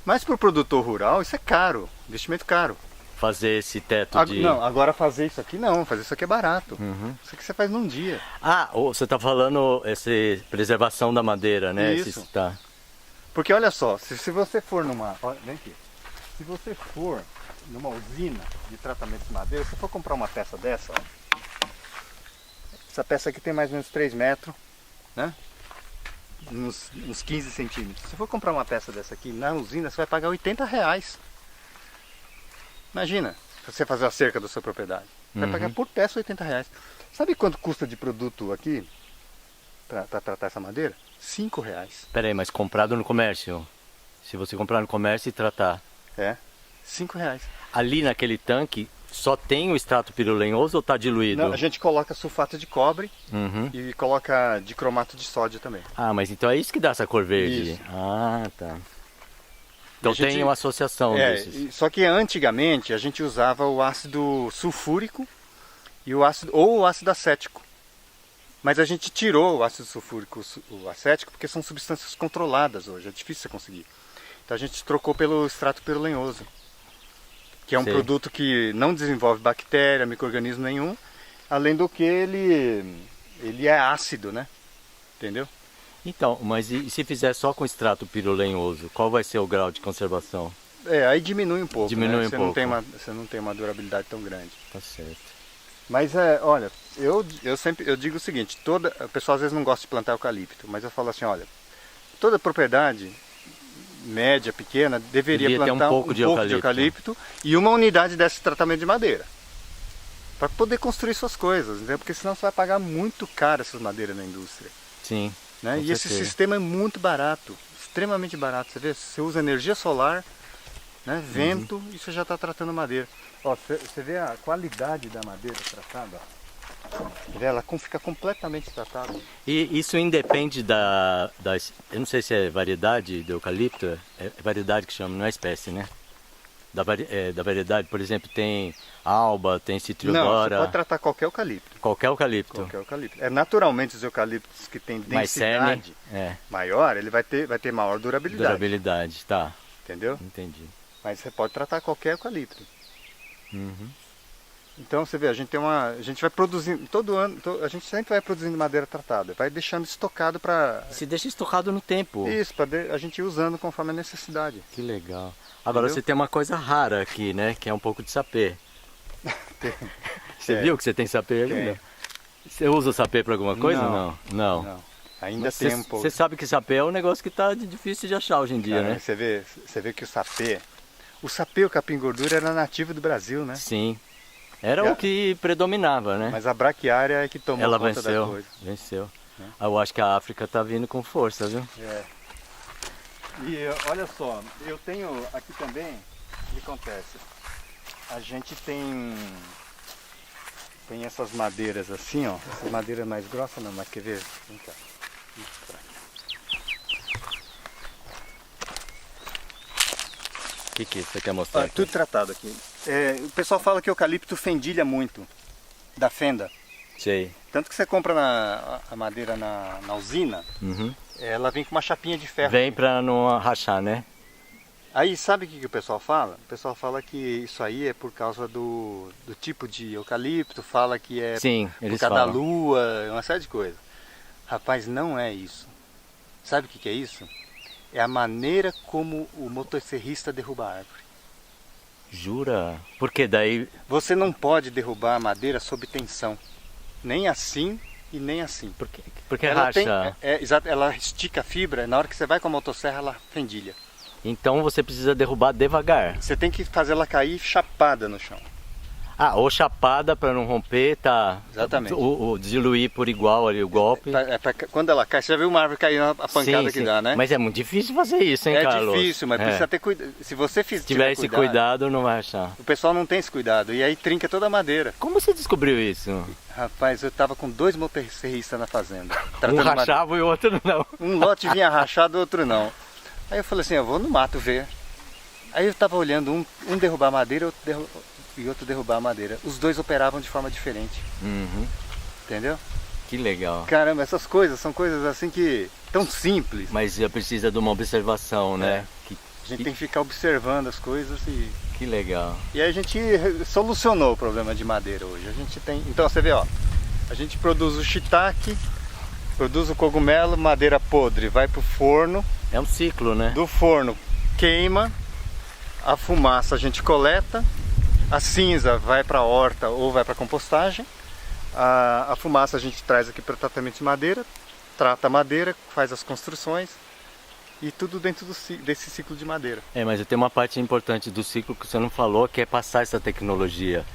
Mas para o produtor rural isso é caro, investimento caro. Fazer esse teto de... Não, agora fazer isso aqui não, fazer isso aqui é barato. Uhum. Isso aqui você faz num dia. Ah, você está falando essa preservação da madeira, né? Isso. Tá. Porque olha só, se você for numa... Vem aqui. Se você for numa usina de tratamento de madeira, se você for comprar uma peça dessa, ó, essa peça aqui tem mais ou menos 3 metros, né? Uns 15 centímetros. Se você for comprar uma peça dessa aqui na usina, você vai pagar R$80. Imagina, você fazer a cerca da sua propriedade. Você vai pagar por peça R$80. Sabe quanto custa de produto aqui para tratar essa madeira? R$5. Peraí, mas comprado no comércio? Se você comprar no comércio e tratar. É, R$5. Ali naquele tanque só tem o extrato pirolenhoso ou está diluído? Não, a gente coloca sulfato de cobre Uhum. e coloca dicromato de sódio também. Ah, mas então é isso que dá essa cor verde? Isso. Ah, tá. Então a gente- tem uma associação desses. Só que antigamente a gente usava o ácido sulfúrico e o ácido acético. Mas a gente tirou o ácido sulfúrico, o acético, porque são substâncias controladas hoje, é difícil você conseguir. Então a gente trocou pelo extrato pirolenhoso, que é um Sei. produto que não desenvolve bactéria, micro-organismo nenhum, além do que ele é ácido, né? Entendeu? Então, mas e se fizer só com extrato pirolenhoso, qual vai ser o grau de conservação? Aí diminui um pouco, Diminui né? um Você pouco. você não tem uma durabilidade tão grande. Tá certo. Mas olha, eu digo o seguinte, o pessoal às vezes não gosta de plantar eucalipto, mas eu falo assim, olha, toda propriedade média, pequena, deveria Devia ter plantar um pouco de eucalipto e uma unidade desse tratamento de madeira. Para poder construir suas coisas, entendeu? Porque senão você vai pagar muito caro essas madeiras na indústria. Sim. Né? Com E esse certeza. sistema é muito barato, extremamente barato. Você vê, você usa energia solar, né? Vento e você já está tratando madeira. Ó, você vê a qualidade da madeira tratada, ó. Você vê, ela fica completamente tratada. E isso independe das... Eu não sei se é variedade do eucalipto, é variedade que chama, não é espécie, né? Da variedade, por exemplo, tem alba, tem Não, você citriodora, pode tratar qualquer eucalipto. qualquer eucalipto. Qualquer eucalipto. Naturalmente os eucaliptos que têm Mais cerne, densidade maior, ele vai ter maior durabilidade. durabilidade, tá, Entendeu? entendi. Mas você pode tratar qualquer eucalipto. Uhum. Então você vê, a gente vai produzindo, todo ano, a gente sempre vai produzindo madeira tratada, vai deixando estocado para Se deixa estocado no tempo. isso, para a gente ir usando conforme a necessidade. Que legal. Agora Entendeu? você tem uma coisa rara aqui, né? Que é um pouco de sapê. Você É. viu que você tem sapê ali? Tem. Né? Você usa sapê para alguma coisa? Não. Não. Não, ainda Mas tem um pouco. Você sabe que sapê é um negócio que tá difícil de achar hoje em dia, Cara, né? você vê que o sapê, o capim-gordura era nativo do Brasil, né? Sim. Era E o que predominava, né? Mas a braquiária é que tomou Ela conta da venceu. coisa. Venceu. Eu acho que a África tá vindo com força, viu? É. E olha só, eu tenho aqui também, o que acontece? A gente tem essas madeiras assim, ó. Essa madeira mais grossa não, mas quer ver? Vem cá. O que você quer mostrar? Olha, tudo tratado aqui. O pessoal fala que o eucalipto fendilha muito da fenda. Sei. Tanto que você compra a madeira na usina, Uhum. ela vem com uma chapinha de ferro. Vem pra não rachar, né? Aí sabe o que o pessoal fala? O pessoal fala que isso aí é por causa do tipo de eucalipto, fala que é Sim, por eles causa da falam. lua, uma série de coisas. Rapaz, não é isso. Sabe o que é isso? É a maneira como o motosserrista derruba a árvore. Jura? Porque daí... Você não pode derrubar a madeira sob tensão. Nem assim e nem assim. Porque Ela racha. exato, ela estica a fibra, na hora que você vai com a motosserra, ela fendilha. Então você precisa derrubar devagar. Você tem que fazer ela cair chapada no chão. Ah, ou chapada para não romper, tá? Exatamente. O diluir por igual ali o golpe. Quando ela cai, você já viu uma árvore cair, a pancada que dá, né? Mas é muito difícil fazer isso, hein, É Carlos? difícil, mas precisa ter cuidado. Se você Se tiver tiver esse cuidado, não vai achar. o pessoal não tem esse cuidado. E aí trinca toda a madeira. Como você descobriu isso? Rapaz, eu tava com 2 motosserristas na fazenda. Um tratando madeira. rachava e o outro não. Um lote vinha rachado, o outro não. Aí eu falei assim, eu vou no mato ver. Aí eu tava olhando um derrubar a madeira e outro derrubar a madeira. Os dois operavam de forma diferente. Uhum. Entendeu? Que legal. Caramba, essas coisas são coisas assim que tão simples. Mas precisa de uma observação, né? A gente tem que ficar observando as coisas Que legal. e aí a gente solucionou o problema de madeira hoje. A gente tem, então você vê, ó, a gente produz o shiitake, produz o cogumelo, madeira podre, vai pro forno, É um ciclo, né? do forno queima, a fumaça a gente coleta A cinza vai para a horta ou vai para a compostagem. A fumaça a gente traz aqui para o tratamento de madeira, trata a madeira, faz as construções e tudo dentro desse ciclo de madeira. Mas tem uma parte importante do ciclo que você não falou, que é passar essa tecnologia.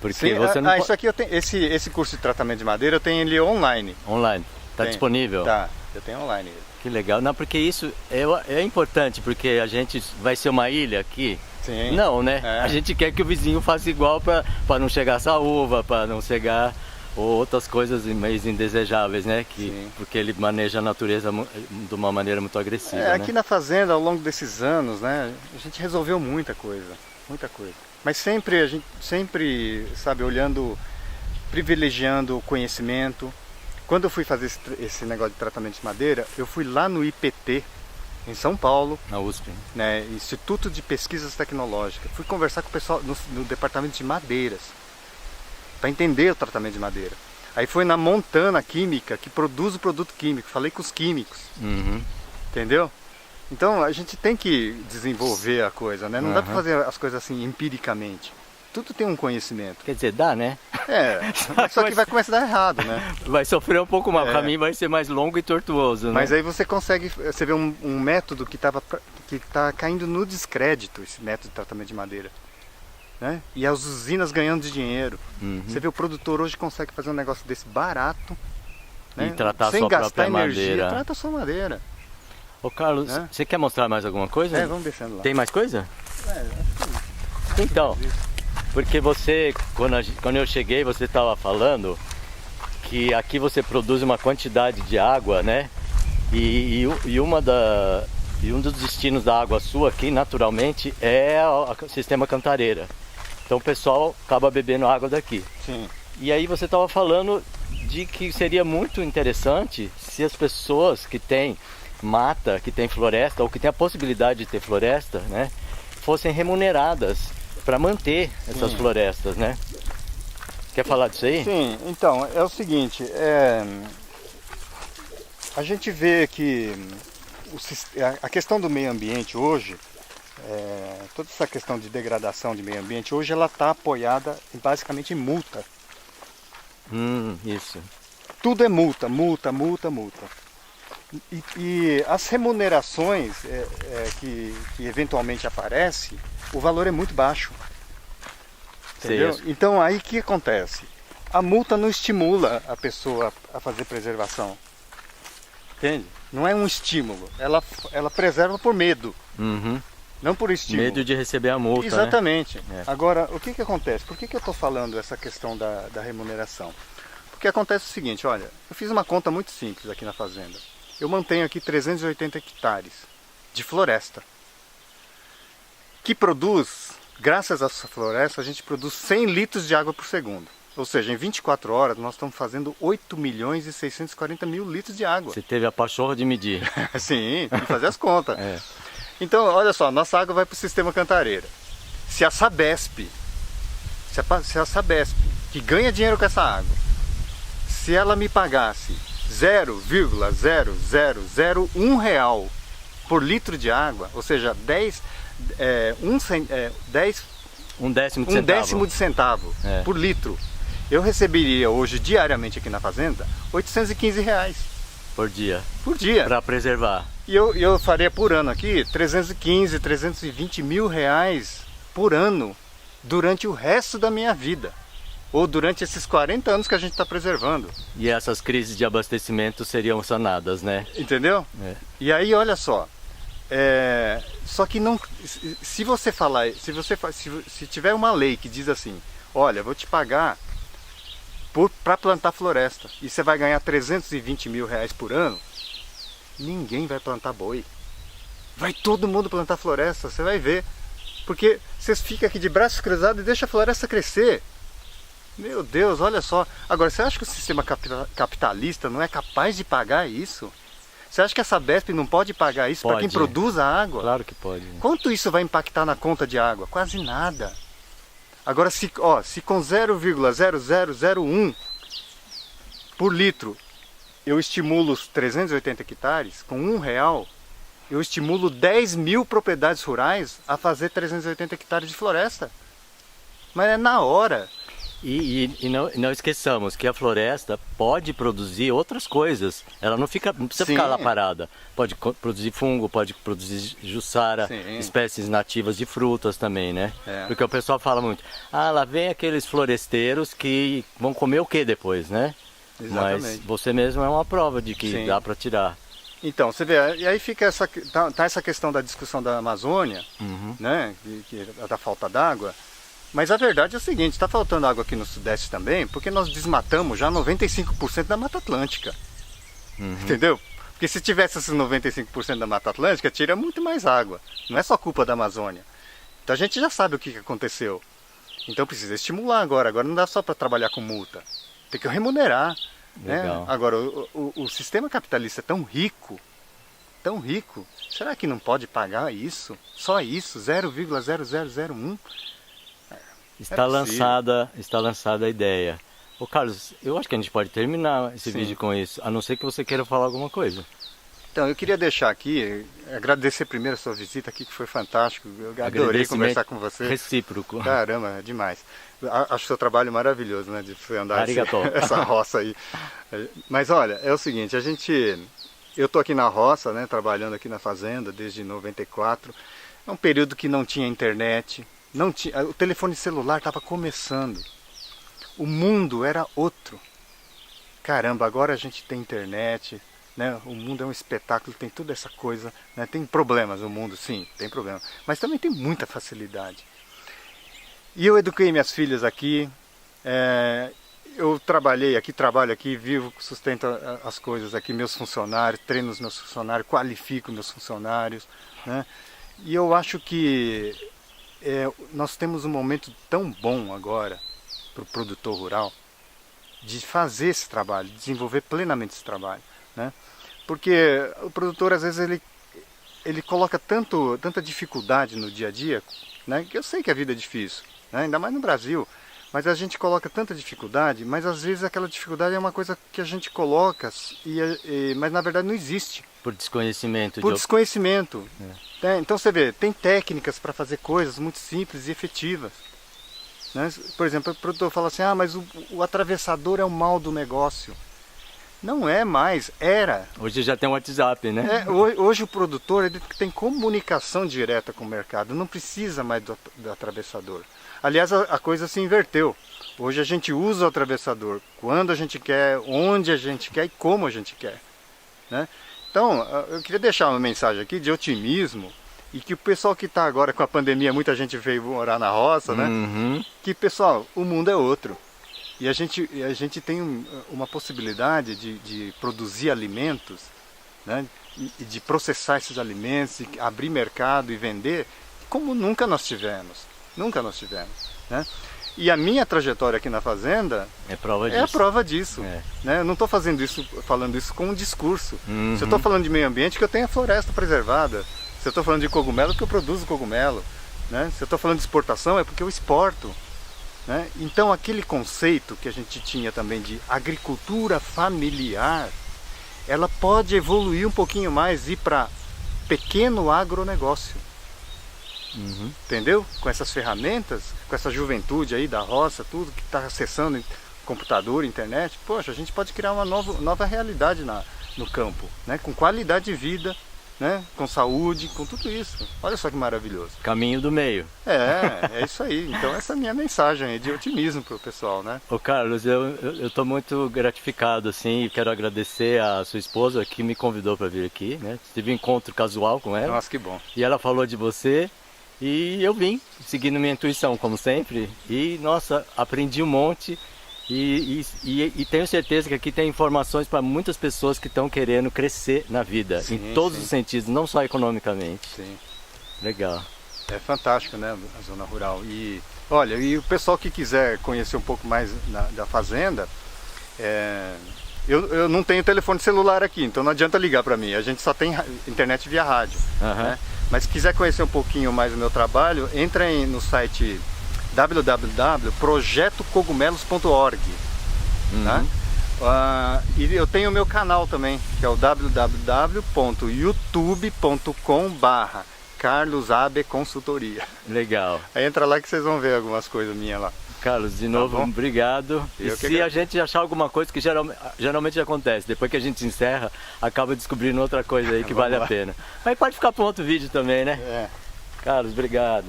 Porque Sim, você não isso aqui eu tenho, esse curso de tratamento de madeira eu tenho ele online. online, tá Tem. disponível? Tá, eu tenho online ele. Que legal. Não, porque isso é importante, porque a gente vai ser uma ilha aqui. Sim. Não, né? É. A gente quer que o vizinho faça igual para não chegar essa uva, para não chegar outras coisas meio indesejáveis, né? Porque ele maneja a natureza de uma maneira muito agressiva. Aqui na fazenda, ao longo desses anos, né, a gente resolveu muita coisa, muita coisa. Mas sempre, a gente sempre, sabe, olhando, privilegiando o conhecimento. Quando eu fui fazer esse negócio de tratamento de madeira, eu fui lá no IPT, em São Paulo, Na USP. né, Instituto de Pesquisas Tecnológicas. Fui conversar com o pessoal no departamento de madeiras, para entender o tratamento de madeira. Aí foi na Montana Química, que produz o produto químico. Falei com os químicos, Uhum. entendeu? Então a gente tem que desenvolver a coisa, né? Não dá para fazer as coisas assim empiricamente. Tudo tem um conhecimento. Quer dizer, dá, né? Só que vai começar a dar errado, né? Vai sofrer um pouco mais, o É. caminho vai ser mais longo e tortuoso, né? Mas aí você consegue, você vê um método que está caindo no descrédito, esse método de tratamento de madeira. Né? E as usinas ganhando dinheiro. Uhum. Você vê, o produtor hoje consegue fazer um negócio desse barato, né? E tratar a sem sua gastar própria energia, madeira. trata a sua madeira. Ô Carlos, Né? você quer mostrar mais alguma coisa? Vamos descendo lá. Tem mais coisa? Então, porque você, quando eu cheguei, você estava falando que aqui você produz uma quantidade de água, né? E um dos destinos da água sua aqui, naturalmente, é o sistema Cantareira. Então o pessoal acaba bebendo água daqui. Sim. E aí você estava falando de que seria muito interessante se as pessoas que têm mata, que têm floresta, ou que têm a possibilidade de ter floresta, né, fossem remuneradas para manter essas florestas, né? Quer falar disso aí? Sim, então, é o seguinte, a gente vê que a questão do meio ambiente hoje, toda essa questão de degradação de meio ambiente, hoje ela está apoiada basicamente em multa. Isso. Tudo é multa, multa, multa, multa. E as remunerações que eventualmente aparecem, o valor é muito baixo. Entendeu? Sim. Então aí o que acontece? A multa não estimula a pessoa a fazer preservação. Entende? Não é um estímulo. Ela preserva por medo, Uhum. não por estímulo. Medo de receber a multa, Exatamente. né? Agora, o que acontece? Por que eu estou falando essa questão da remuneração? Porque acontece o seguinte, olha, eu fiz uma conta muito simples aqui na fazenda. Eu mantenho aqui 380 hectares de floresta, que produz, graças a essa floresta, a gente produz 100 litros de água por segundo. Ou seja, em 24 horas nós estamos fazendo 8.640.000 litros de água. Você teve a pachorra de medir. Sim, tem que fazer as contas. É. Então, olha só, nossa água vai para o sistema Cantareira. Se a Sabesp, que ganha dinheiro com essa água, se ela me pagasse 0,0001 real por litro de água, ou seja, 10 Um décimo de um centavo. décimo de centavo É. por litro, eu receberia hoje diariamente aqui na fazenda 815 reais por dia. por dia. Para preservar. E eu faria por ano aqui 315, 320 mil reais por ano durante o resto da minha vida. Ou durante esses 40 anos que a gente está preservando. E essas crises de abastecimento seriam sanadas, né? Entendeu? É. E aí, olha só. Só que não. Se você falar. Se tiver uma lei que diz assim: olha, vou te pagar para plantar floresta. E você vai ganhar 320 mil reais por ano. Ninguém vai plantar boi. Vai todo mundo plantar floresta, você vai ver. Porque você fica aqui de braços cruzados e deixa a floresta crescer. Meu Deus, olha só. Agora, você acha que o sistema capitalista não é capaz de pagar isso? Você acha que a Sabesp não pode pagar isso para quem Pode. produz a água? Claro que pode. Quanto isso vai impactar na conta de água? Quase nada. Agora, se com 0,0001 por litro eu estimulo os 380 hectares, com R$1, eu estimulo 10 mil propriedades rurais a fazer 380 hectares de floresta. mas é na hora. E não esqueçamos que a floresta pode produzir outras coisas. Ela não precisa Sim. ficar lá parada. Pode produzir fungo, pode produzir jussara, Sim. espécies nativas de frutas também, né? É. Porque o pessoal fala muito, lá vem aqueles floresteiros que vão comer o que depois, né? Mas Exatamente. você mesmo é uma prova de que Sim. dá para tirar. Então, você vê, e aí fica tá essa questão da discussão da Amazônia, né, da falta d'água, mas a verdade é o seguinte, está faltando água aqui no Sudeste também, porque nós desmatamos já 95% da Mata Atlântica, entendeu? Porque se tivesse esses 95% da Mata Atlântica, tira muito mais água, não é só culpa da Amazônia. Então a gente já sabe o que aconteceu, então precisa estimular agora não dá só para trabalhar com multa, tem que remunerar. Legal. Agora, o sistema capitalista é tão rico, será que não pode pagar isso? Só isso, 0,0001? Está possível. lançada a ideia. Ô Carlos, eu acho que a gente pode terminar esse Sim. vídeo com isso, a não ser que você queira falar alguma coisa. Então, eu queria deixar aqui, agradecer primeiro a sua visita aqui, que foi fantástico. Eu adorei conversar com você. Recíproco. Caramba, é demais. Acho o seu trabalho maravilhoso, né? De você andar Arigato. essa roça aí. Mas olha, é o seguinte, eu estou aqui na roça, né? Trabalhando aqui na fazenda desde 94. É um período que não tinha internet, o telefone celular estava começando. O mundo era outro. Caramba, agora a gente tem internet, né? O mundo é um espetáculo, tem toda essa coisa, né? Tem problemas no mundo, sim, tem problema, mas também tem muita facilidade. E eu eduquei minhas filhas aqui, eu trabalho aqui, vivo, sustento as coisas aqui, meus funcionários, treino os meus funcionários, qualifico meus funcionários, né? E eu acho que nós temos um momento tão bom agora para o produtor rural de fazer esse trabalho, desenvolver plenamente esse trabalho, né? Porque o produtor às vezes ele coloca tanta dificuldade no dia a dia, né? Que eu sei que a vida é difícil, né? Ainda mais no Brasil, mas a gente coloca tanta dificuldade, mas às vezes aquela dificuldade é uma coisa que a gente coloca, mas na verdade não existe. Por desconhecimento. Por desconhecimento. Então você vê, tem técnicas para fazer coisas muito simples e efetivas, né? Por exemplo, o produtor fala assim, mas o atravessador é o mal do negócio. Não é mais, era. Hoje já tem um WhatsApp, né? Hoje o produtor ele tem comunicação direta com o mercado, não precisa mais do atravessador. Aliás, a coisa se inverteu. Hoje a gente usa o atravessador quando a gente quer, onde a gente quer e como a gente quer, né? Então, eu queria deixar uma mensagem aqui de otimismo e que o pessoal que está agora com a pandemia, muita gente veio morar na roça, né? Que, pessoal, o mundo é outro. E a gente tem uma possibilidade de produzir alimentos, né? E de processar esses alimentos, e abrir mercado e vender, como nunca nós tivemos. Nunca nós tivemos, né? E a minha trajetória aqui na fazenda é prova disso. Né? Eu não estou falando isso com um discurso. Se eu estou falando de meio ambiente, que eu tenho a floresta preservada. Se eu estou falando de cogumelo, é porque eu produzo cogumelo, né? Se eu estou falando de exportação, é porque eu exporto, né? Então aquele conceito que a gente tinha também de agricultura familiar, ela pode evoluir um pouquinho mais e ir para pequeno agronegócio. Entendeu? Com essas ferramentas, com essa juventude aí da roça, tudo que está acessando computador, internet, poxa, a gente pode criar uma nova realidade no campo, né? Com qualidade de vida, né? Com saúde, com tudo isso. Olha só que maravilhoso. Caminho do meio. É isso aí. Então essa é a minha mensagem aí de otimismo para o pessoal, né? Ô Carlos, eu estou muito gratificado, assim, e quero agradecer a sua esposa que me convidou para vir aqui, né? Tive um encontro casual com ela. Nossa, que bom. E ela falou de você. E eu vim, seguindo minha intuição, como sempre, e nossa, aprendi um monte e tenho certeza que aqui tem informações para muitas pessoas que estão querendo crescer na vida, em todos os sentidos, não só economicamente. Sim. Legal. É fantástico, né, a zona rural. E olha, e o pessoal que quiser conhecer um pouco mais da fazenda, eu não tenho telefone celular aqui, então não adianta ligar para mim, a gente só tem internet via rádio, né? Mas se quiser conhecer um pouquinho mais do meu trabalho, entra no site www.projetocogumelos.org, tá? E eu tenho o meu canal também, que é o www.youtube.com/. Carlos Abe Consultoria. Legal. Aí entra lá que vocês vão ver algumas coisas minhas lá. Carlos, de novo, bom? obrigado. E Eu que se a agradeço. gente achar alguma coisa, que geralmente acontece, depois que a gente encerra, acaba descobrindo outra coisa aí que Vamos vale lá. a pena. Mas pode ficar para outro vídeo também, né? É. Carlos, obrigado.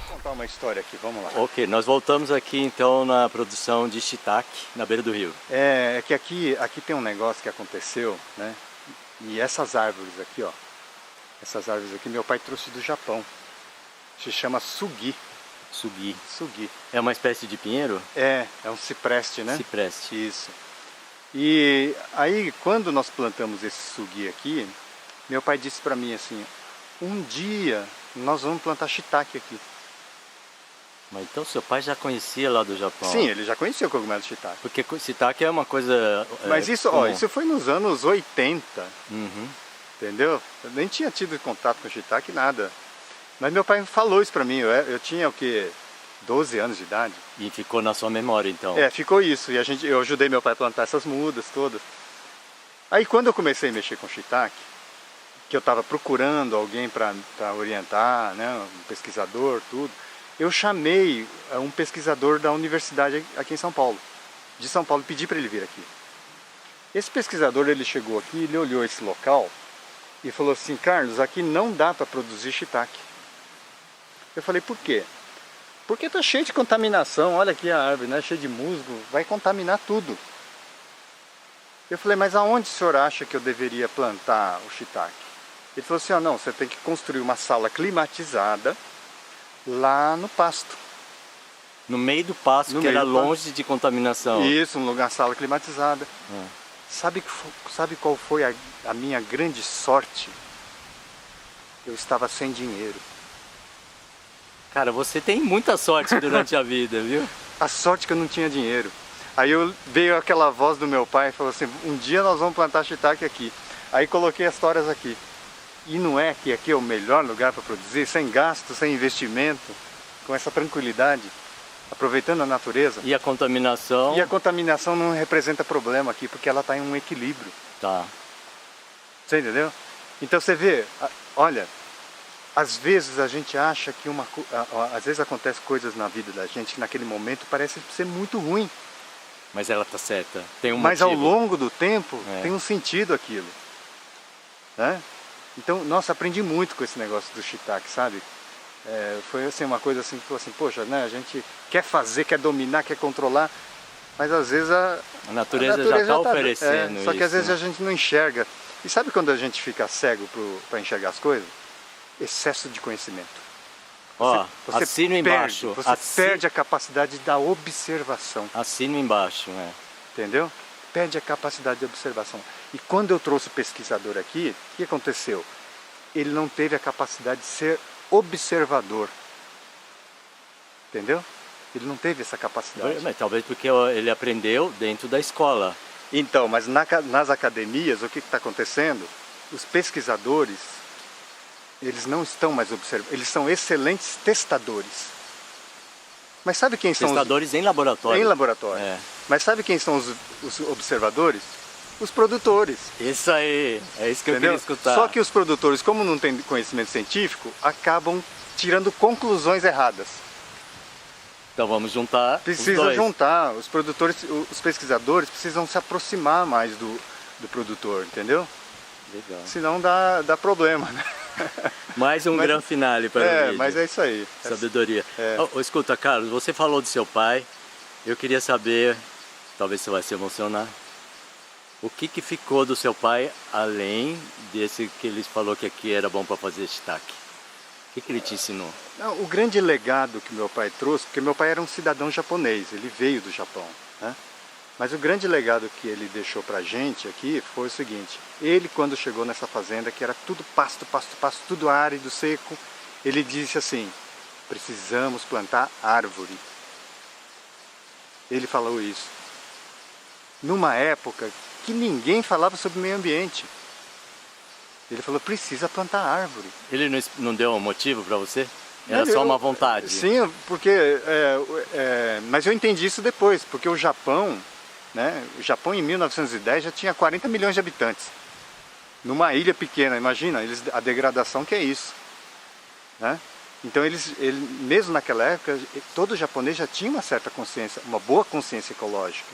Vou contar uma história aqui, vamos lá. Ok, nós voltamos aqui então na produção de shiitake na beira do rio. É que aqui tem um negócio que aconteceu, né? E essas árvores aqui, ó. Essas árvores aqui meu pai trouxe do Japão. Se chama sugi. Sugi. Sugi. É uma espécie de pinheiro? É um cipreste, né? Cipreste. Isso. E aí, quando nós plantamos esse sugi aqui, meu pai disse pra mim assim, um dia nós vamos plantar shiitake aqui. Mas então seu pai já conhecia lá do Japão? Sim, ele já conhecia o cogumelo shiitake. Porque shiitake é uma coisa... Mas isso, ó, comum. isso foi nos anos 80, Uhum. entendeu? Eu nem tinha tido contato com shiitake, nada. Mas meu pai falou isso pra mim, eu tinha o quê? 12 anos de idade. E ficou na sua memória então? É, ficou isso. E eu ajudei meu pai a plantar essas mudas todas. Aí quando eu comecei a mexer com shiitake, que eu estava procurando alguém para orientar, né, um pesquisador, tudo, eu chamei um pesquisador da universidade aqui em São Paulo, de São Paulo, pedi para ele vir aqui. Esse pesquisador, ele chegou aqui, ele olhou esse local e falou assim, Carlos, aqui não dá para produzir shiitake. Eu falei, por quê? Porque está cheio de contaminação, olha aqui a árvore, né? Cheio de musgo, vai contaminar tudo. Eu falei, mas aonde o senhor acha que eu deveria plantar o shiitake? Ele falou assim, não, você tem que construir uma sala climatizada lá no pasto. No meio do pasto, No que meio era do longe de contaminação. Isso, um lugar, sala climatizada. Ah. Sabe qual foi a minha grande sorte? Eu estava sem dinheiro. Cara, você tem muita sorte durante a vida, viu? A sorte que eu não tinha dinheiro. Aí veio aquela voz do meu pai e falou assim, um dia nós vamos plantar shiitake aqui. Aí coloquei as histórias aqui. E não é que aqui é o melhor lugar para produzir, sem gasto, sem investimento, com essa tranquilidade, aproveitando a natureza. E a contaminação? E a contaminação não representa problema aqui, porque ela está em um equilíbrio. Tá. Você entendeu? Então você vê, olha, às vezes a gente acha que às vezes acontece coisas na vida da gente que naquele momento parece ser muito ruim. Mas ela tá certa. Tem um Mas motivo. ao longo do tempo É. tem um sentido aquilo. Né? Então, nossa, aprendi muito com esse negócio do shiitake, sabe? Foi assim, uma coisa assim que falou assim, poxa, né, a gente quer fazer, quer dominar, quer controlar, mas às vezes A natureza já está oferecendo só que às isso, vezes né? a gente não enxerga. E sabe quando a gente fica cego para enxergar as coisas? Excesso de conhecimento. Ó, Você assino perde, embaixo. Você perde a capacidade da observação, Assino embaixo, né? entendeu? Perde a capacidade de observação. E quando eu trouxe o pesquisador aqui, o que aconteceu? Ele não teve a capacidade de ser observador. Entendeu? Ele não teve essa capacidade. Mas talvez porque ele aprendeu dentro da escola. Então, mas nas academias, o que está acontecendo? Os pesquisadores, eles não estão mais observando, eles são excelentes testadores. Mas sabe quem são Testadores em laboratório. Em laboratório. É. Mas sabe quem são os observadores? Os produtores. Isso aí, é isso que Entendeu? eu queria escutar. Só que os produtores, como não têm conhecimento científico, acabam tirando conclusões erradas. Então vamos juntar os Precisa dois. juntar, os produtores, os pesquisadores precisam se aproximar mais do produtor, entendeu? Legal. Senão dá problema, né? Mais um Mas- grande finale para o vídeo. Mas é isso aí. Sabedoria. É. Escuta, Carlos, você falou do seu pai. Eu queria saber, talvez você vai se emocionar, o que ficou do seu pai além desse que ele falou que aqui era bom para fazer shiitake? O que ele te ensinou? Não, o grande legado que meu pai trouxe, porque meu pai era um cidadão japonês, ele veio do Japão, né? Mas o grande legado que ele deixou pra gente aqui foi o seguinte, ele quando chegou nessa fazenda, que era tudo pasto, tudo árido, seco, ele disse assim, precisamos plantar árvore. Ele falou isso. Numa época que ninguém falava sobre meio ambiente. Ele falou, precisa plantar árvore. Ele não deu um motivo para você? Era só uma vontade? Sim, porque... mas eu entendi isso depois, porque o Japão, né, o Japão em 1910 já tinha 40 milhões de habitantes. numa ilha pequena, imagina, a degradação que é isso, né? Então mesmo naquela época, todo japonês já tinha uma certa consciência, uma boa consciência ecológica,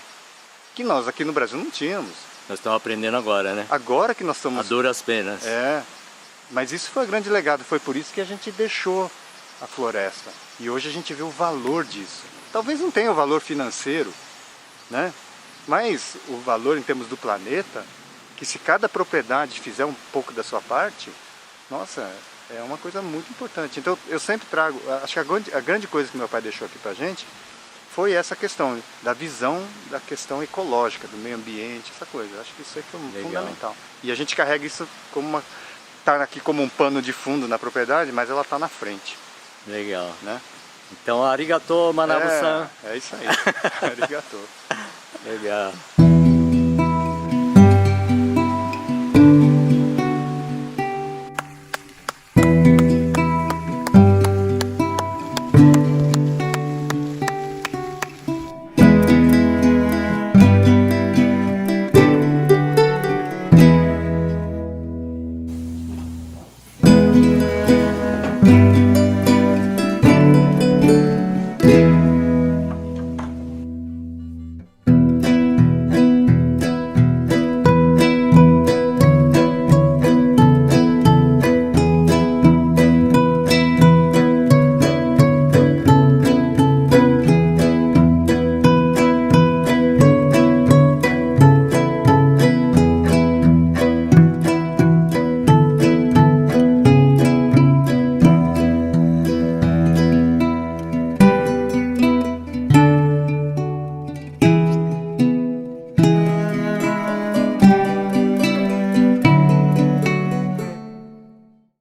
que nós aqui no Brasil não tínhamos. Nós estamos aprendendo agora, né? Agora que nós estamos... A duras penas. Mas isso foi um grande legado, foi por isso que a gente deixou a floresta. E hoje a gente vê o valor disso. Talvez não tenha o valor financeiro, né? Mas o valor em termos do planeta, que se cada propriedade fizer um pouco da sua parte, nossa, é uma coisa muito importante. Então eu sempre trago, acho que a grande coisa que meu pai deixou aqui pra gente foi essa questão da visão da questão ecológica, do meio ambiente, essa coisa. Acho que isso é fundamental. E a gente carrega isso como tá aqui como um pano de fundo na propriedade, mas ela tá na frente. Legal. Né? Então, arigato, Manabu-san. É isso aí. Arigato. Legal.